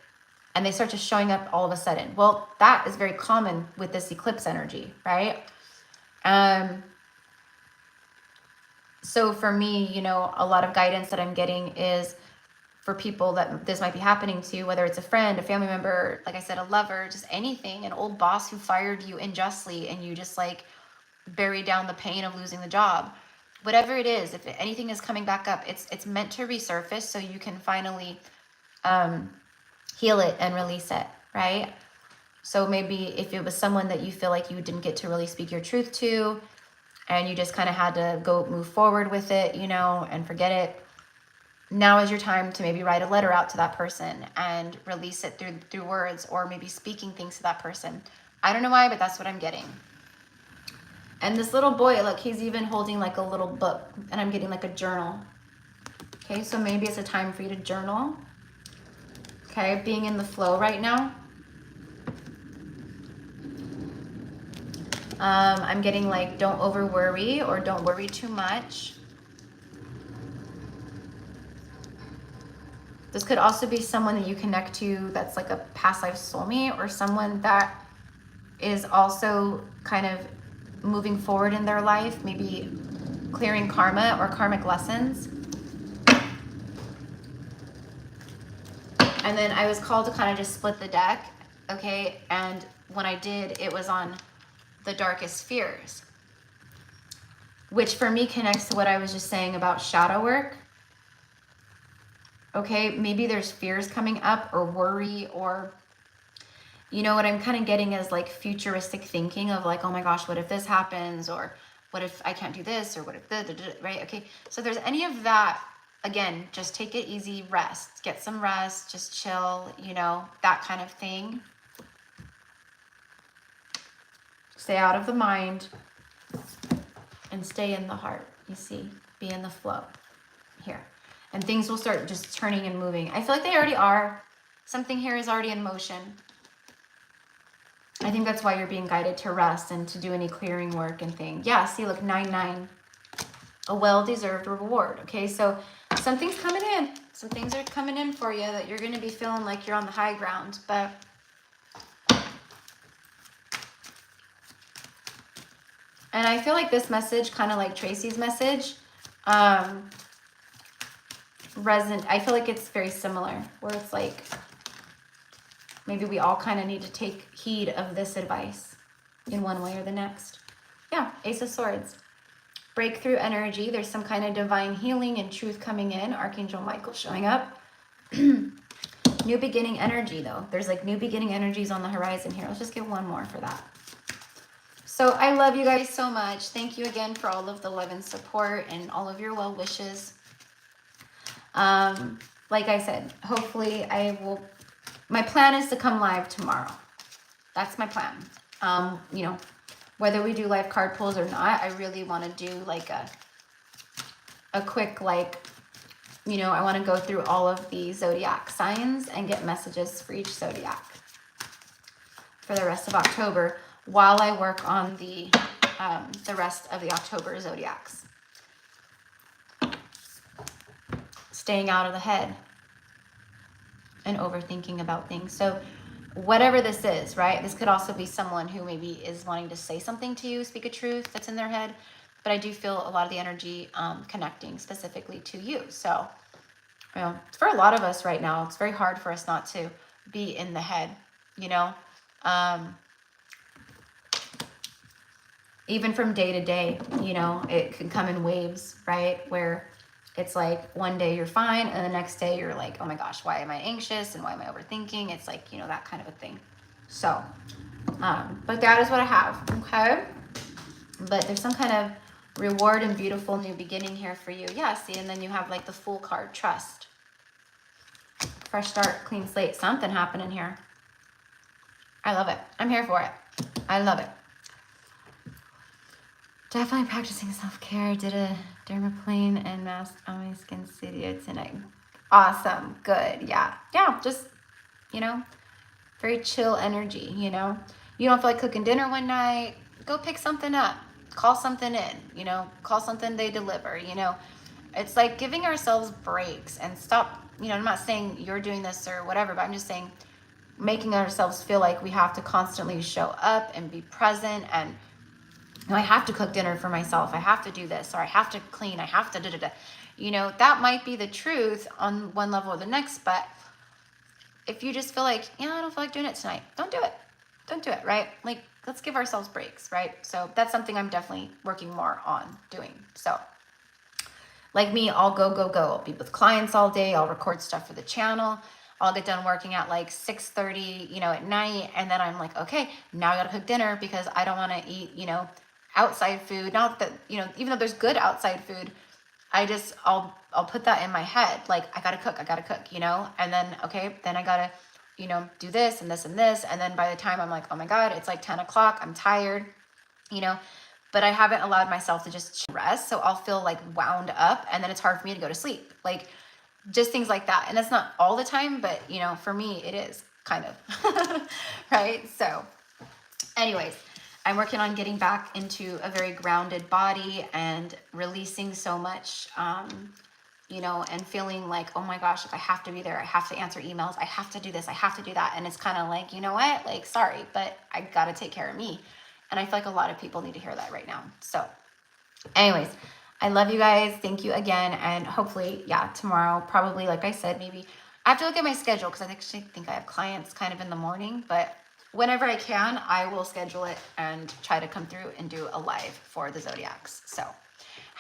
And they start just showing up all of a sudden. Well, that is very common with this eclipse energy, right? So for me, you know, a lot of guidance that I'm getting is for people that this might be happening to, whether it's a friend, a family member, like I said, a lover, just anything, an old boss who fired you unjustly and you just like bury down the pain of losing the job. Whatever it is, if anything is coming back up, it's meant to resurface so you can finally heal it and release it, right? So maybe if it was someone that you feel like you didn't get to really speak your truth to, and you just kind of had to go move forward with it, you know, and forget it, now is your time to maybe write a letter out to that person and release it through words, or maybe speaking things to that person. I don't know why, but that's what I'm getting. And this little boy, look, he's even holding like a little book, and I'm getting like a journal. Okay, so maybe it's a time for you to journal. Okay, being in the flow right now. I'm getting like, don't over worry or don't worry too much. This could also be someone that you connect to that's like a past life soulmate, or someone that is also kind of moving forward in their life, maybe clearing karma or karmic lessons. And then I was called to kind of just split the deck, okay? And when I did, it was on the darkest fears, which for me connects to what I was just saying about shadow work. Okay, maybe there's fears coming up or worry, or you know what I'm kind of getting is like futuristic thinking of like, oh my gosh, what if this happens? Or what if I can't do this? Or what if right? Okay, so there's any of that, again, just take it easy, rest, get some rest, just chill, you know, that kind of thing. Stay out of the mind and stay in the heart, you see, be in the flow here. And things will start just turning and moving. I feel like they already are. Something here is already in motion. I think that's why you're being guided to rest and to do any clearing work and thing. Yeah, see, look, 9-9. A well-deserved reward. Okay, so something's coming in. Some things are coming in for you that you're going to be feeling like you're on the high ground. But and I feel like this message, kind of like Tracy's message, I feel like it's very similar, where it's like maybe we all kind of need to take heed of this advice in one way or the next. Yeah, Ace of Swords. Breakthrough energy. There's some kind of divine healing and truth coming in. Archangel Michael showing up. New beginning energy, though. There's like new beginning energies on the horizon here. Let's just get one more for that. So I love you guys so much. Thank you again for all of the love and support and all of your well wishes. Like I said, hopefully my plan is to come live tomorrow. That's my plan. You know, whether we do live card pulls or not, I really want to do like a quick, like, you know, I want to go through all of the zodiac signs and get messages for each zodiac for the rest of October while I work on the rest of the October zodiacs. Staying out of the head and overthinking about things. So whatever this is, right? This could also be someone who maybe is wanting to say something to you, speak a truth that's in their head. But I do feel a lot of the energy connecting specifically to you. So, you know, for a lot of us right now, it's very hard for us not to be in the head, you know? Even from day to day, you know, it can come in waves, right? Where it's like one day you're fine and the next day you're like, oh my gosh, why am I anxious and why am I overthinking? It's like, you know, that kind of a thing. So, but that is what I have, okay? But there's some kind of reward and beautiful new beginning here for you. Yeah, see, and then you have like the Fool card, trust. Fresh start, clean slate, something happening here. I love it. I'm here for it. I love it. Definitely practicing self-care. Did a dermaplane and mask on my skin studio tonight. Awesome. Good. Yeah. Yeah. Just, you know, very chill energy, you know. You don't feel like cooking dinner one night, go pick something up. Call something in, you know. Call something they deliver, you know. It's like giving ourselves breaks and stop, you know, I'm not saying you're doing this or whatever, but I'm just saying making ourselves feel like we have to constantly show up and be present and I have to cook dinner for myself. I have to do this, or I have to clean. I have to da da da. You know, that might be the truth on one level or the next, but if you just feel like, yeah, I don't feel like doing it tonight, don't do it. Don't do it, right? Like, let's give ourselves breaks, right? So that's something I'm definitely working more on doing. So, like me, I'll go. I'll be with clients all day. I'll record stuff for the channel. I'll get done working at like 6:30, you know, at night. And then I'm like, okay, now I gotta cook dinner because I don't wanna eat, you know, outside food. Not that, you know, even though there's good outside food, I'll put that in my head. Like, I gotta cook, you know? And then, okay, then I gotta, you know, do this and this and this. And then by the time I'm like, oh my God, it's like 10 o'clock, I'm tired, you know? But I haven't allowed myself to just rest. So I'll feel like wound up and then it's hard for me to go to sleep. Like, just things like that. And that's not all the time, but you know, for me, it is kind of, right? So anyways, I'm working on getting back into a very grounded body and releasing so much, you know, and feeling like, oh my gosh, if I have to be there, I have to answer emails, I have to do this, I have to do that. And it's kind of like, you know what, like, sorry, but I got to take care of me. And I feel like a lot of people need to hear that right now. So anyways, I love you guys. Thank you again. And hopefully, yeah, tomorrow, probably, like I said, maybe I have to look at my schedule because I actually think I have clients kind of in the morning, but whenever I can, I will schedule it and try to come through and do a live for the Zodiacs. So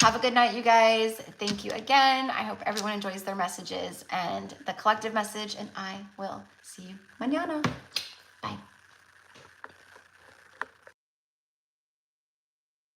have a good night, you guys. Thank you again. I hope everyone enjoys their messages and the collective message, and I will see you mañana.